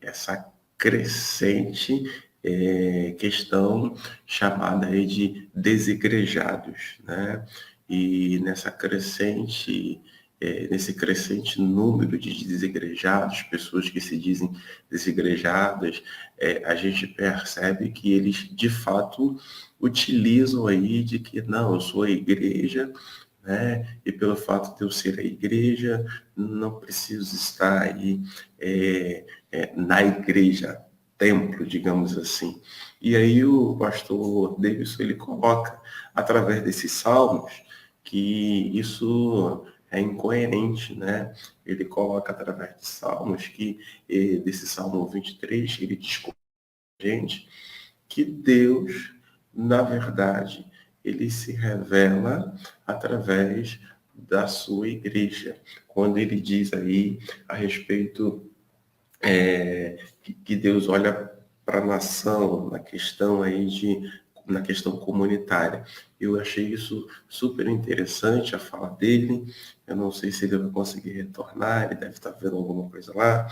essa crescente questão chamada aí de desigrejados, né? E nesse crescente número de desigrejados, pessoas que se dizem desigrejadas, a gente percebe que eles, de fato, utilizam aí de que, não, eu sou a igreja, né? E pelo fato de eu ser a igreja, não preciso estar aí na igreja, templo, digamos assim. E aí o pastor Davidson, ele coloca, através desses salmos, que isso é incoerente, né? Ele coloca através de salmos que, desse Salmo 23, ele diz com a gente que Deus, na verdade, ele se revela através da sua igreja. Quando ele diz aí a respeito que Deus olha para a nação na questão comunitária. Eu achei isso super interessante, a fala dele. Eu não sei se ele vai conseguir retornar, ele deve estar vendo alguma coisa lá,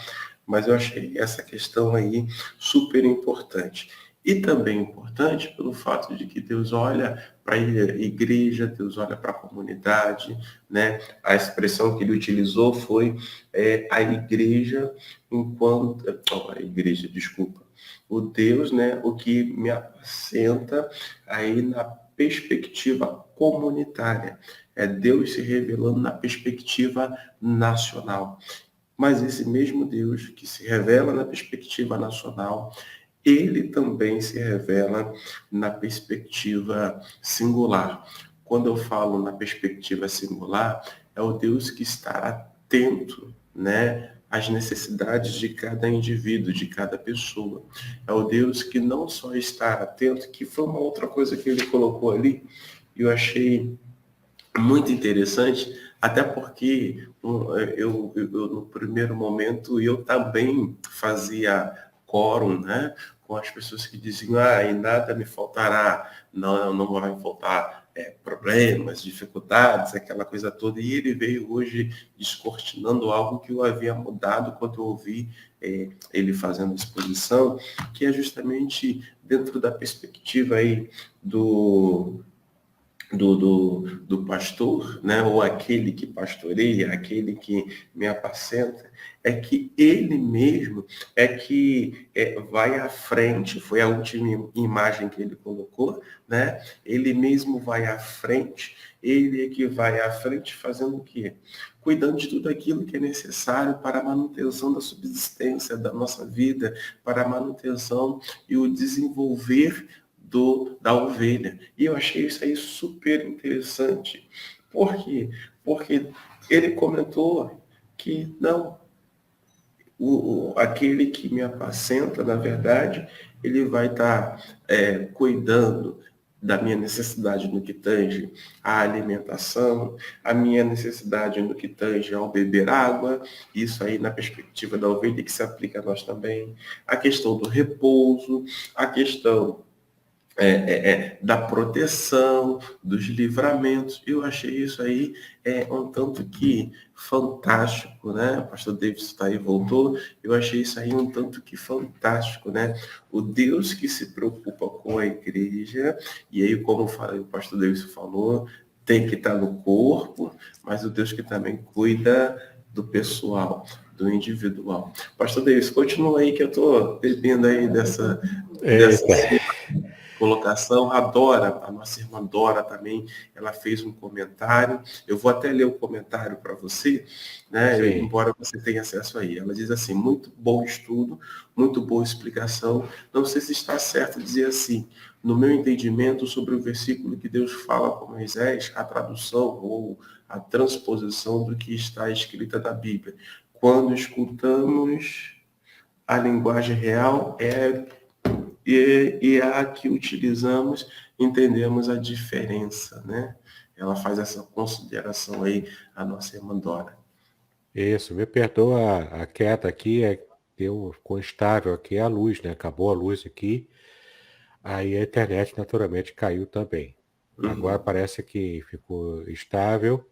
mas eu achei essa questão aí super importante. E também importante pelo fato de que Deus olha para a igreja, Deus olha para a comunidade, né? A expressão que ele utilizou foi a igreja enquanto... a igreja, desculpa. O Deus, né? O que me apacenta aí na perspectiva comunitária. É Deus se revelando na perspectiva nacional. Mas esse mesmo Deus que se revela na perspectiva nacional, ele também se revela na perspectiva singular. Quando eu falo na perspectiva singular, é o Deus que está atento, né, às necessidades de cada indivíduo, de cada pessoa. É o Deus que não só está atento, que foi uma outra coisa que ele colocou ali, e eu achei muito interessante, até porque no primeiro momento eu também fazia quórum, né, com as pessoas que diziam, e nada me faltará, não vai faltar problemas, dificuldades, aquela coisa toda. E ele veio hoje descortinando algo que eu havia mudado quando eu ouvi ele fazendo exposição, que é justamente dentro da perspectiva aí do pastor, né, ou aquele que pastoreia, aquele que me apacenta, é que ele mesmo é que vai à frente, foi a última imagem que ele colocou, né? Ele mesmo vai à frente, ele é que vai à frente fazendo o quê? Cuidando de tudo aquilo que é necessário para a manutenção da subsistência da nossa vida, para a manutenção e o desenvolver da ovelha. E eu achei isso aí super interessante. Por quê? Porque ele comentou que não, aquele que me apacenta, na verdade, ele vai estar cuidando da minha necessidade no que tange à alimentação, a minha necessidade no que tange ao beber água, isso aí na perspectiva da ovelha que se aplica a nós também, a questão do repouso, a questão da proteção, dos livramentos. Eu achei isso aí um tanto que fantástico, né? O pastor Davis está aí, voltou. Eu achei isso aí um tanto que fantástico, né? O Deus que se preocupa com a igreja, e aí, como o pastor Davis falou, tem que estar no corpo, mas o Deus que também cuida do pessoal, do individual. Pastor Davis, continua aí que eu estou bebendo aí dessa colocação. A nossa irmã Dora também, ela fez um comentário. Eu vou até ler o comentário para você, né? Embora você tenha acesso aí. Ela diz assim: muito bom estudo, muito boa explicação. Não sei se está certo dizer assim. No meu entendimento sobre o versículo que Deus fala com Moisés, a tradução ou a transposição do que está escrita na Bíblia. Quando escutamos a linguagem real, e a que utilizamos, entendemos a diferença, né? Ela faz essa consideração aí, a nossa irmã Dora. Isso, me perdoa a queda aqui, ficou instável aqui a luz, né? Acabou a luz aqui, aí a internet naturalmente caiu também. Agora parece que ficou estável,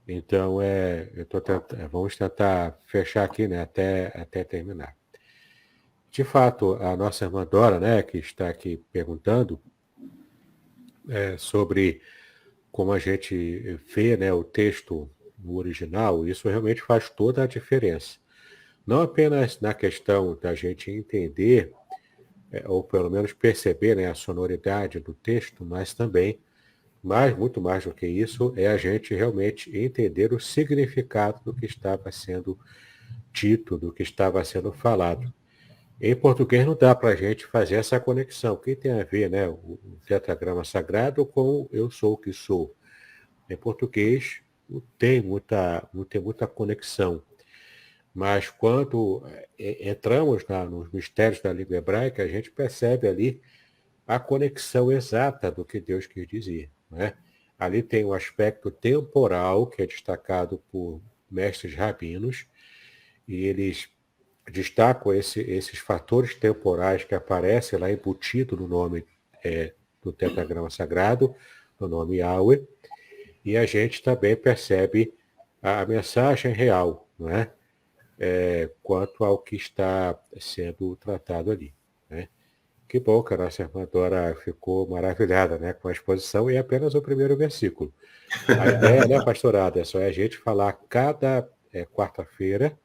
então vamos tentar fechar aqui, né? Até terminar. De fato, a nossa irmã Dora, né, que está aqui perguntando sobre como a gente vê, né, o texto no original, isso realmente faz toda a diferença. Não apenas na questão da gente entender, ou pelo menos perceber, né, a sonoridade do texto, mas também, muito mais do que isso, é a gente realmente entender o significado do que estava sendo dito, do que estava sendo falado. Em português não dá para a gente fazer essa conexão. O que tem a ver, né, o tetragrama sagrado com eu sou o que sou? Em português não tem muita conexão. Mas quando entramos nos mistérios da língua hebraica, a gente percebe ali a conexão exata do que Deus quis dizer, né? Ali tem um aspecto temporal que é destacado por mestres rabinos, e eles destacam esses fatores temporais que aparecem lá embutido no nome do tetragrama sagrado, no nome Yahweh, e a gente também percebe a mensagem real, não é? Quanto ao que está sendo tratado ali, né? Que bom que a nossa irmã Dora ficou maravilhada, né, com a exposição, e é apenas o primeiro versículo. A ideia, né, pastorada, é só a gente falar cada quarta-feira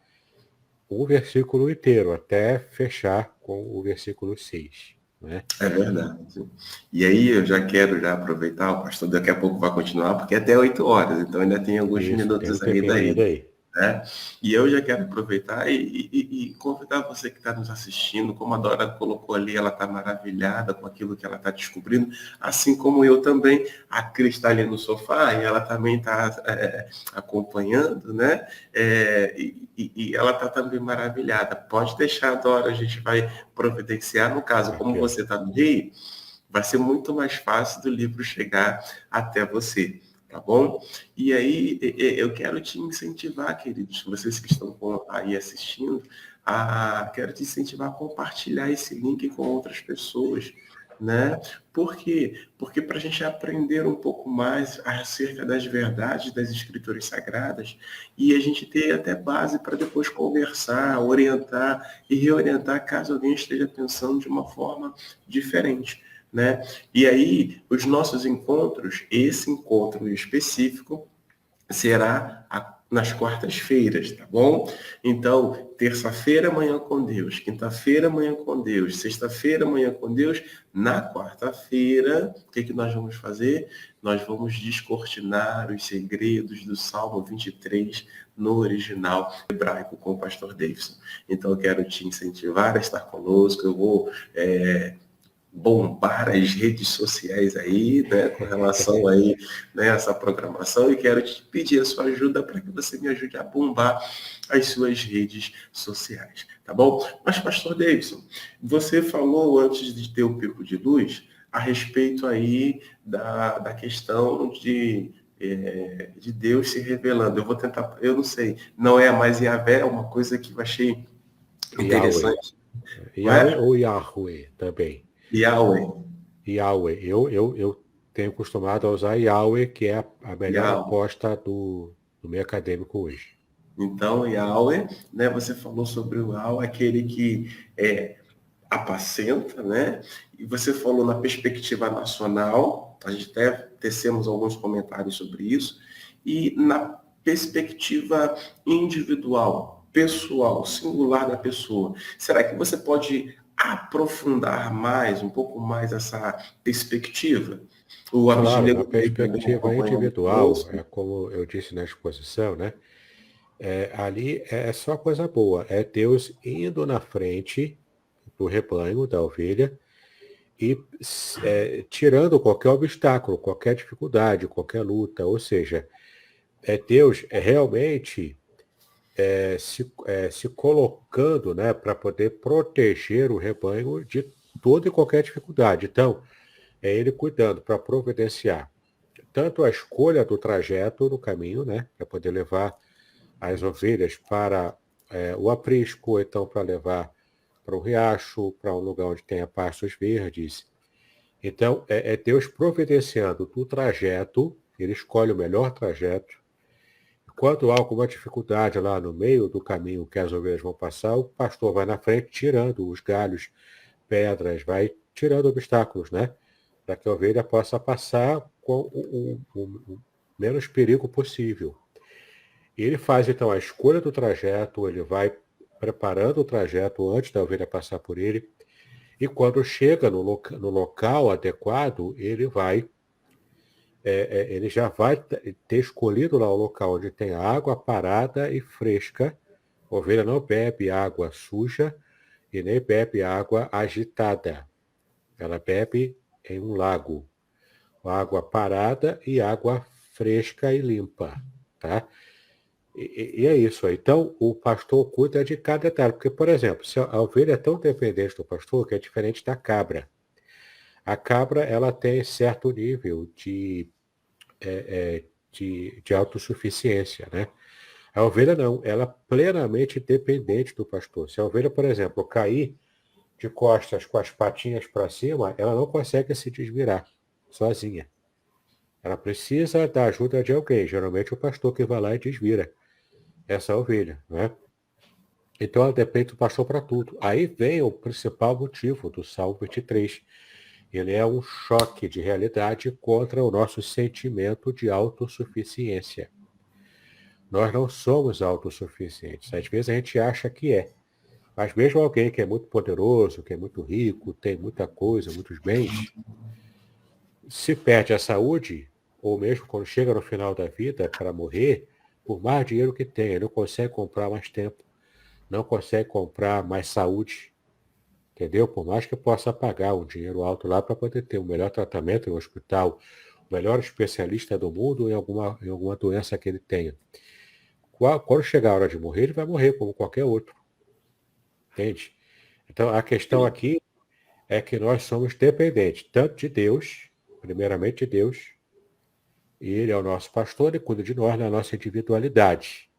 um versículo inteiro, até fechar com o versículo 6. Né? É verdade. E aí eu já quero aproveitar, o pastor daqui a pouco vai continuar, porque é até 8 horas, então ainda tem alguns minutos tem um aí. Aí. Né? E eu já quero aproveitar e convidar você que está nos assistindo, como a Dora colocou ali, ela está maravilhada com aquilo que ela está descobrindo, assim como eu também. A Cris está ali no sofá e ela também está acompanhando, né? E ela está também maravilhada. Pode deixar, Dora, a gente vai providenciar. No caso, como você está no Rio, vai ser muito mais fácil do livro chegar até você. Tá bom? E aí eu quero te incentivar, queridos, vocês que estão aí assistindo, quero te incentivar a compartilhar esse link com outras pessoas, né? Por quê? Porque para a gente aprender um pouco mais acerca das verdades das Escrituras Sagradas e a gente ter até base para depois conversar, orientar e reorientar caso alguém esteja pensando de uma forma diferente. Né? E aí, os nossos encontros, esse encontro específico, será nas quartas-feiras, tá bom? Então, terça-feira, manhã com Deus, quinta-feira, manhã com Deus, sexta-feira, manhã com Deus. Na quarta-feira, o que nós vamos fazer? Nós vamos descortinar os segredos do Salmo 23 no original hebraico com o pastor Davidson. Então, eu quero te incentivar a estar conosco, eu vou bombar as redes sociais aí, né, com relação aí, né, essa programação, e quero te pedir a sua ajuda para que você me ajude a bombar as suas redes sociais, tá bom? Mas, pastor Davidson, você falou antes de ter o pico de luz a respeito aí da questão de Deus se revelando. Eu vou tentar, eu não sei, não é mais Yahvé, é uma coisa que eu achei Yahweh. interessante. Não Yahweh é? ou Yahweh também. Yahweh. Yahweh. Eu tenho costumado a usar Yahweh, que é a melhor Yahweh. aposta do meio acadêmico hoje. Então, Yahweh, né? Você falou sobre o Yahweh, aquele que apacenta, né? E você falou na perspectiva nacional, a gente até tecemos alguns comentários sobre isso, e na perspectiva individual, pessoal, singular da pessoa. Será que você pode aprofundar mais, um pouco mais essa perspectiva? O Claro, na Abdinego também perspectiva acompanhando individual, conosco. como eu disse na exposição, né? Ali é só coisa boa. É Deus indo na frente do rebanho, da ovelha, e tirando qualquer obstáculo, qualquer dificuldade, qualquer luta. Ou seja, Deus realmente se colocando, né, para poder proteger o rebanho de toda e qualquer dificuldade. Então, é Ele cuidando para providenciar tanto a escolha do trajeto no caminho, né, para poder levar as ovelhas para o aprisco, ou então para levar para um riacho, para um lugar onde tenha pastos verdes. Então, é Deus providenciando o trajeto, ele escolhe o melhor trajeto. Quando há alguma dificuldade lá no meio do caminho que as ovelhas vão passar, o pastor vai na frente tirando os galhos, pedras, vai tirando obstáculos, né? Para que a ovelha possa passar com o menos perigo possível. E ele faz então a escolha do trajeto, ele vai preparando o trajeto antes da ovelha passar por ele, e quando chega no local adequado, ele já vai ter escolhido lá o local onde tem água parada e fresca. A ovelha não bebe água suja e nem bebe água agitada. Ela bebe em um lago, água parada e água fresca e limpa, tá? E é isso aí. Então, o pastor cuida de cada detalhe. Porque, por exemplo, se a ovelha é tão dependente do pastor que é diferente da cabra. A cabra, ela tem certo nível de autossuficiência, né? A ovelha não, ela é plenamente dependente do pastor. Se a ovelha, por exemplo, cair de costas com as patinhas para cima, ela não consegue se desvirar sozinha. Ela precisa da ajuda de alguém, geralmente o pastor que vai lá e desvira essa ovelha, né? Então ela depende do pastor para tudo. Aí vem o principal motivo do Salmo 23. Ele é um choque de realidade contra o nosso sentimento de autossuficiência. Nós não somos autossuficientes. Às vezes a gente acha que é. Mas mesmo alguém que é muito poderoso, que é muito rico, tem muita coisa, muitos bens, se perde a saúde, ou mesmo quando chega no final da vida para morrer, por mais dinheiro que tenha, não consegue comprar mais tempo, não consegue comprar mais saúde, entendeu? Por mais que possa pagar um dinheiro alto lá para poder ter o melhor tratamento em um hospital, o melhor especialista do mundo em alguma doença que ele tenha. Quando chegar a hora de morrer, ele vai morrer como qualquer outro, entende? Então, a questão aqui é que nós somos dependentes tanto de Deus, primeiramente de Deus, e Ele é o nosso pastor e cuida de nós na nossa individualidade.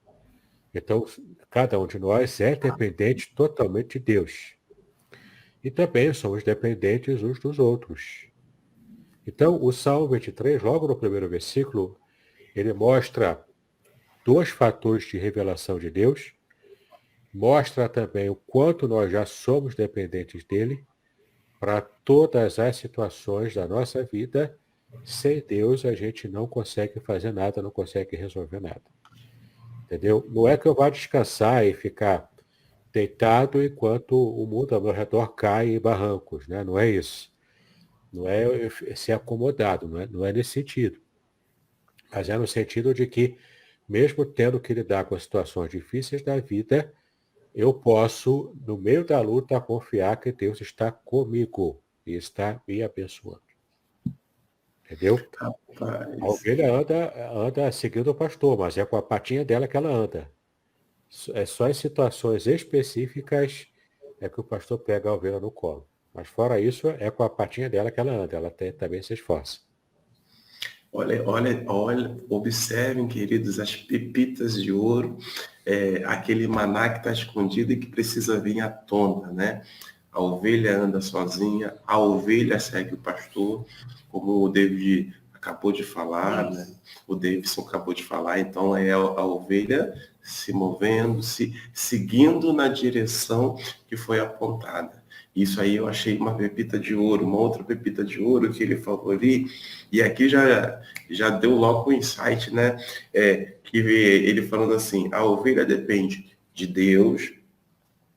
Então, cada um de nós é dependente totalmente de Deus. E também somos dependentes uns dos outros. Então, o Salmo 23, logo no primeiro versículo, ele mostra dois fatores de revelação de Deus, mostra também o quanto nós já somos dependentes dele para todas as situações da nossa vida. Sem Deus, a gente não consegue fazer nada, não consegue resolver nada. Entendeu? Não é que eu vá descansar e ficar deitado enquanto o mundo ao meu redor cai em barrancos, né? Não é isso. Não é ser acomodado, não é nesse sentido. Mas é no sentido de que, mesmo tendo que lidar com as situações difíceis da vida, eu posso, no meio da luta, confiar que Deus está comigo e está me abençoando. Entendeu? A Rapaz, ovelha anda seguindo o pastor, mas é com a patinha dela que ela anda. É só em situações específicas é que o pastor pega a ovelha no colo. Mas fora isso, é com a patinha dela que ela anda. Ela também se esforça. Olha, observem, queridos, as pepitas de ouro, aquele maná que está escondido e que precisa vir à tona, né? A ovelha anda sozinha, a ovelha segue o pastor, como o David acabou de falar, né? O Davidson acabou de falar, então é a ovelha se movendo, seguindo na direção que foi apontada. Isso aí eu achei uma pepita de ouro, uma outra pepita de ouro que ele falou ali, e aqui já deu logo o insight, né? Que ele falando assim, a ovelha depende de Deus,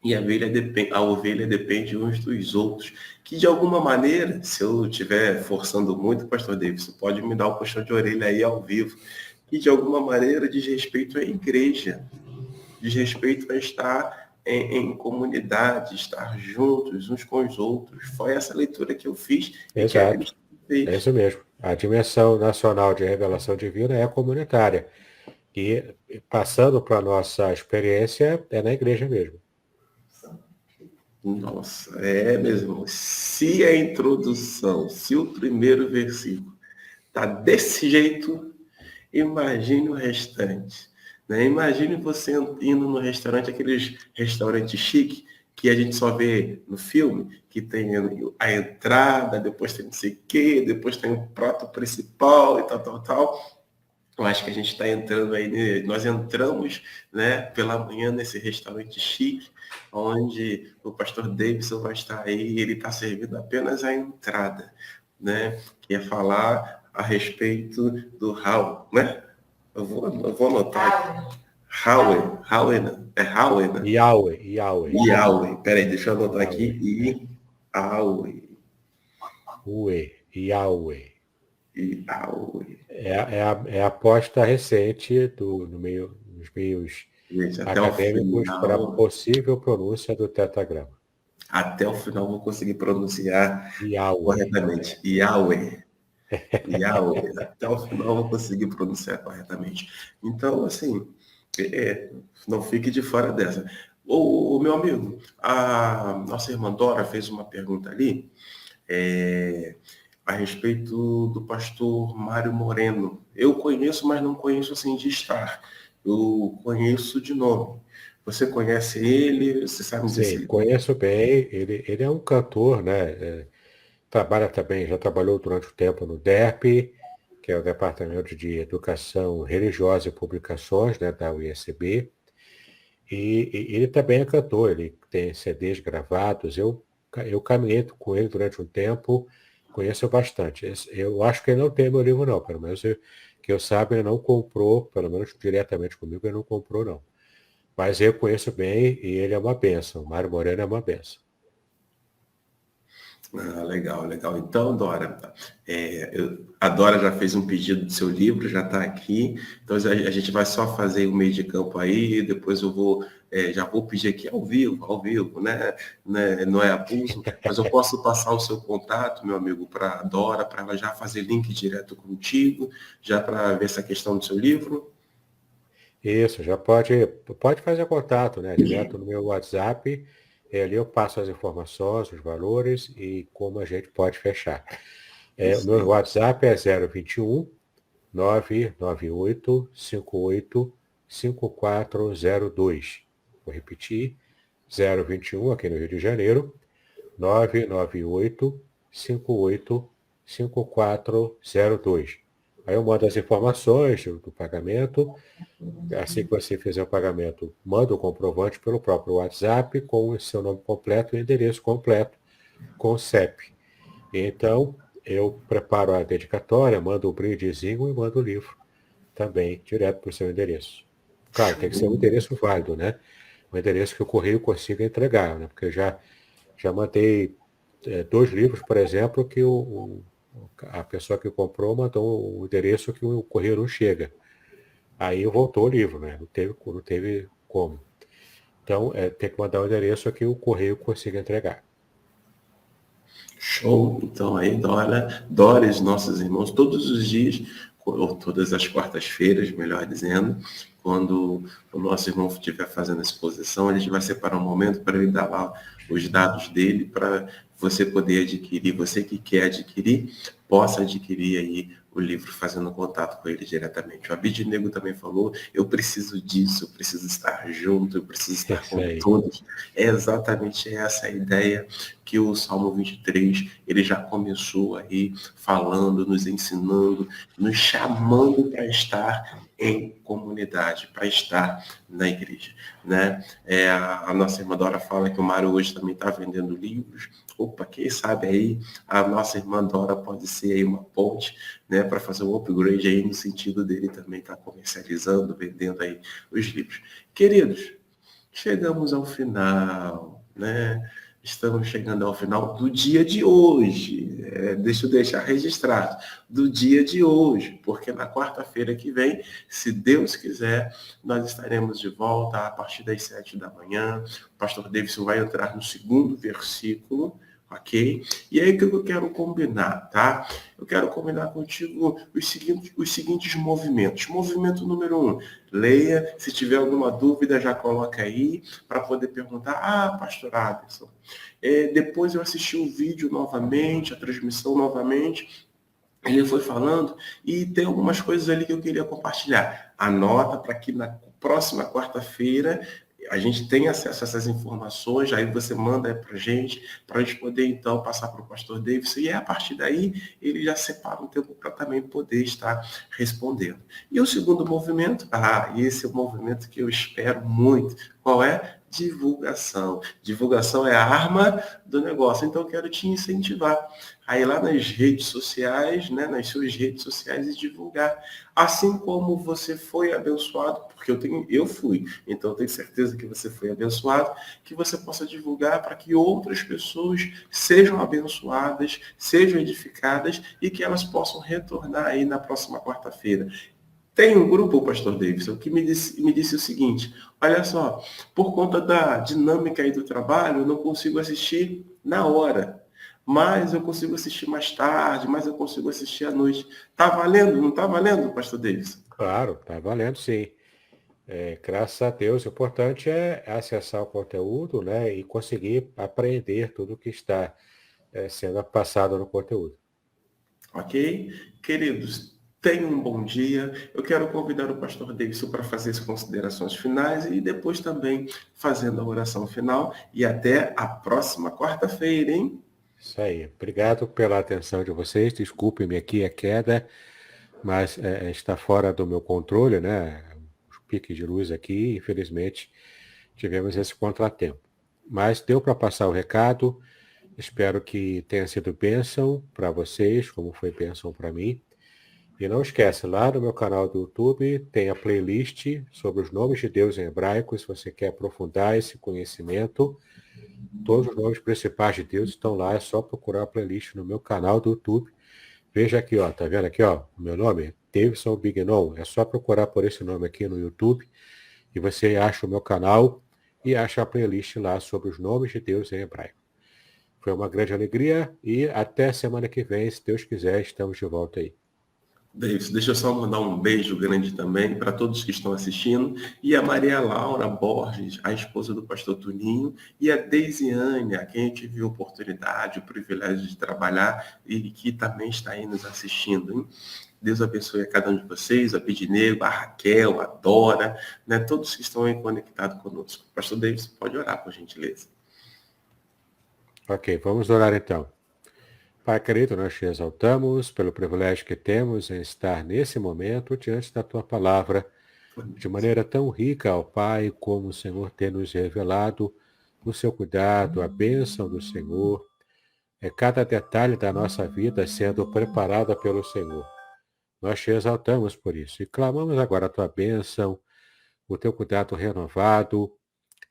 e a ovelha depende uns dos outros. Que de alguma maneira, se eu estiver forçando muito, pastor Davidson, pode me dar um puxão de orelha aí ao vivo, que de alguma maneira diz respeito à igreja, diz respeito a estar em comunidade, estar juntos uns com os outros. Foi essa leitura que eu fiz e que a Exato. Cristina É fez. isso mesmo. A dimensão nacional de revelação divina é comunitária. E passando para a nossa experiência, é na igreja mesmo. Nossa, é mesmo. Se a introdução, se o primeiro versículo tá desse jeito, imagine o restante. Né? Imagine você indo no restaurante, aqueles restaurantes chique, que a gente só vê no filme, que tem a entrada, depois tem não sei o quê, depois tem o prato principal e tal, tal, tal. Eu acho que a gente está entrando aí, nós entramos, né, pela manhã nesse restaurante chique, onde o pastor Davidson vai estar aí, e ele está servindo apenas a entrada, né, que é falar a respeito do How, né? Eu vou anotar aqui. Howie, né? É Howie, né? Yahweh, Yahweh, Yahweh. Peraí, deixa eu anotar aqui. Yahweh. E Yahweh. Ué, Yahweh. Yahweh. É a aposta recente nos meios Gente, até o acadêmicos para a final. possível pronúncia do tetragrama. Até o final vou conseguir pronunciar Yahweh. corretamente. Yahweh. Yahweh. Até o final eu vou conseguir pronunciar corretamente. Então, assim, não fique de fora dessa. O meu amigo, a nossa irmã Dora fez uma pergunta ali a respeito do pastor Mário Moreno. Eu conheço, mas não conheço assim de estar. Eu conheço de nome. Você conhece ele? Você sabe me dizer se Sim, ele... conheço bem. Ele é um cantor, né? Trabalha também, já trabalhou durante o tempo no DERP, que é o Departamento de Educação Religiosa e Publicações, né, da UESB. E ele também é cantor, ele tem CDs gravados. Eu caminhei com ele durante um tempo, conheço bastante. Eu acho que ele não tem meu livro, não. Pelo menos que eu saiba, ele não comprou, pelo menos diretamente comigo, ele não comprou, não. Mas eu conheço bem e ele é uma bênção. Mário Moreno é uma bênção. Ah, legal, legal. Então, Dora, a Dora já fez um pedido do seu livro, já está aqui. Então, a gente vai só fazer o meio de campo aí, depois eu já vou pedir aqui ao vivo, né? Não é abuso, mas eu posso passar o seu contato, meu amigo, para a Dora, para ela já fazer link direto contigo, já para ver essa questão do seu livro. Isso, já pode fazer contato, né? Direto no meu WhatsApp. Ali eu passo as informações, os valores e como a gente pode fechar. O meu Isso. WhatsApp é 021 998 58 5402. Vou repetir, 021 aqui no Rio de Janeiro, 998 58 5402. Aí eu mando as informações do pagamento. Assim que você fizer o pagamento, manda o comprovante pelo próprio WhatsApp com o seu nome completo e endereço completo com o CEP. Então, eu preparo a dedicatória, mando o brindezinho e mando o livro também, direto para o seu endereço. Claro, tem que ser um Show. endereço válido, né? Um endereço que o correio consiga entregar, né? Porque eu já mandei 2 livros, por exemplo, que a pessoa que comprou mandou o endereço que o correio não chega. Aí voltou o livro, né? Não teve como. Então, tem que mandar o endereço que o correio consiga entregar. Show. Então aí, Dora e os nossos irmãos, todos os dias, ou todas as quartas-feiras, melhor dizendo, quando o nosso irmão estiver fazendo a exposição, a gente vai separar um momento para ele dar lá os dados dele para você poder adquirir, você que quer adquirir, possa adquirir aí o livro fazendo contato com ele diretamente. O Abidnego também falou, eu preciso disso, eu preciso estar junto, eu preciso É estar isso com aí. todos. É exatamente essa a ideia que o Salmo 23, ele já começou aí falando, nos ensinando, nos chamando para estar em comunidade, para estar na igreja, né? A nossa irmã Dora fala que o Mário hoje também está vendendo livros. Opa, quem sabe aí a nossa irmã Dora pode ser aí uma ponte, né, para fazer um upgrade aí no sentido dele também estar comercializando, vendendo aí os livros. Queridos, chegamos ao final, né? Estamos chegando ao final do dia de hoje. Deixa eu deixar registrado, do dia de hoje, porque na quarta-feira que vem, se Deus quiser, nós estaremos de volta a partir das 7 da manhã. O pastor Davidson vai entrar no segundo versículo, ok? E aí o que eu quero combinar, tá? Eu quero combinar contigo os seguintes movimentos. Movimento número 1, leia, se tiver alguma dúvida já coloca aí, para poder perguntar, pastor Aderson, depois eu assisti o vídeo novamente, a transmissão novamente, ele foi falando e tem algumas coisas ali que eu queria compartilhar. Anota para que na próxima quarta-feira a gente tenha acesso a essas informações, aí você manda para a gente poder então passar para o pastor Davidson, e a partir daí ele já separa um tempo para também poder estar respondendo. E o segundo movimento, e esse é o movimento que eu espero muito, qual é? Divulgação. Divulgação é a arma do negócio, então eu quero te incentivar aí lá nas redes sociais, né, nas suas redes sociais e divulgar. Assim como você foi abençoado, porque eu fui, então eu tenho certeza que você foi abençoado, que você possa divulgar para que outras pessoas sejam abençoadas, sejam edificadas e que elas possam retornar aí na próxima quarta-feira. Tem um grupo, pastor Davidson, que me disse o seguinte, olha só, por conta da dinâmica aí do trabalho, eu não consigo assistir na hora, mas eu consigo assistir mais tarde, mas eu consigo assistir à noite. Tá valendo? Não tá valendo, pastor Davidson? Claro, tá valendo sim. Graças a Deus, o importante é acessar o conteúdo, né, e conseguir aprender tudo que está sendo passado no conteúdo. Ok? Queridos, tenham um bom dia. Eu quero convidar o pastor Davidson para fazer as considerações finais e depois também fazendo a oração final. E até a próxima quarta-feira, hein? Isso aí. Obrigado pela atenção de vocês. Desculpe-me aqui a queda, mas está fora do meu controle, né? Os piques de luz aqui, infelizmente, tivemos esse contratempo. Mas deu para passar o recado. Espero que tenha sido bênção para vocês, como foi bênção para mim. E não esquece, lá no meu canal do YouTube tem a playlist sobre os nomes de Deus em hebraico, se você quer aprofundar esse conhecimento. Todos os nomes principais de Deus estão lá, é só procurar a playlist no meu canal do YouTube. Veja aqui, ó, tá vendo aqui, ó, o meu nome? Davidson Bignon. É só procurar por esse nome aqui no YouTube e você acha o meu canal e acha a playlist lá sobre os nomes de Deus em hebraico. Foi uma grande alegria e até semana que vem, se Deus quiser, estamos de volta aí. Davidson, deixa eu só mandar um beijo grande também para todos que estão assistindo. E a Maria Laura Borges, a esposa do pastor Tuninho, e a Deisiane, a quem eu tive a oportunidade, o privilégio de trabalhar e que também está aí nos assistindo. Hein? Deus abençoe a cada um de vocês, a Abidnego, a Raquel, a Dora, né, todos que estão aí conectados conosco. Pastor Davidson, pode orar, por gentileza. Ok, vamos orar então. Pai querido, nós te exaltamos pelo privilégio que temos em estar nesse momento diante da tua palavra, de maneira tão rica, ó Pai, como o Senhor tem nos revelado o seu cuidado, a bênção do Senhor, cada detalhe da nossa vida sendo preparada pelo Senhor. Nós te exaltamos por isso e clamamos agora a tua bênção, o teu cuidado renovado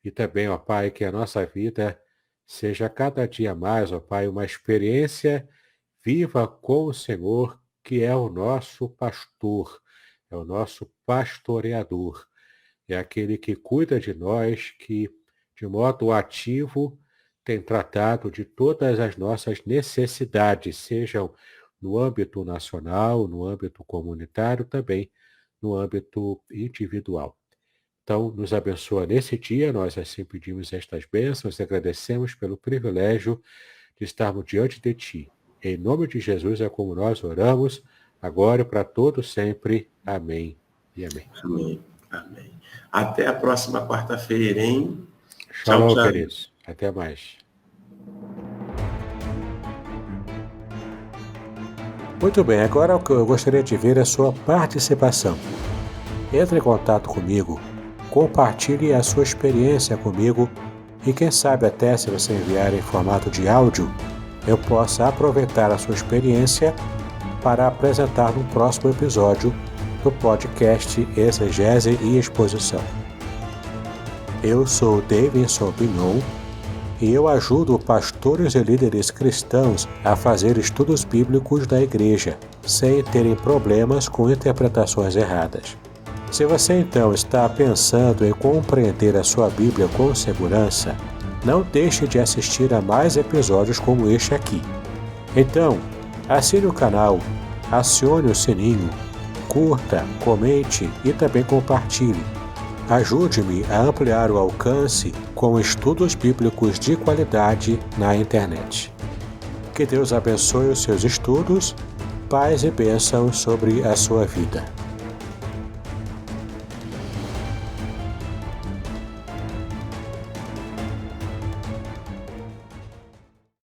e também, ó Pai, que a nossa vida seja cada dia mais, ó Pai, uma experiência viva com o Senhor, que é o nosso pastor, é o nosso pastoreador, é aquele que cuida de nós, que de modo ativo tem tratado de todas as nossas necessidades, sejam no âmbito nacional, no âmbito comunitário, também no âmbito individual. Então, nos abençoa nesse dia, nós assim pedimos estas bênçãos e agradecemos pelo privilégio de estarmos diante de Ti. Em nome de Jesus é como nós oramos, agora e para todos sempre. Amém e amém. Amém. Amém. Até a próxima quarta-feira, hein? Shalom, queridos. Até mais. Muito bem, agora o que eu gostaria de ver é a sua participação. Entre em contato comigo, compartilhe a sua experiência comigo e quem sabe até se você enviar em formato de áudio, eu possa aproveitar a sua experiência para apresentar no próximo episódio do podcast Exegese e Exposição. Eu sou Davidson Pignon e eu ajudo pastores e líderes cristãos a fazer estudos bíblicos da igreja, sem terem problemas com interpretações erradas. Se você então está pensando em compreender a sua Bíblia com segurança, não deixe de assistir a mais episódios como este aqui. Então, assine o canal, acione o sininho, curta, comente e também compartilhe. Ajude-me a ampliar o alcance com estudos bíblicos de qualidade na internet. Que Deus abençoe os seus estudos, paz e bênçãos sobre a sua vida.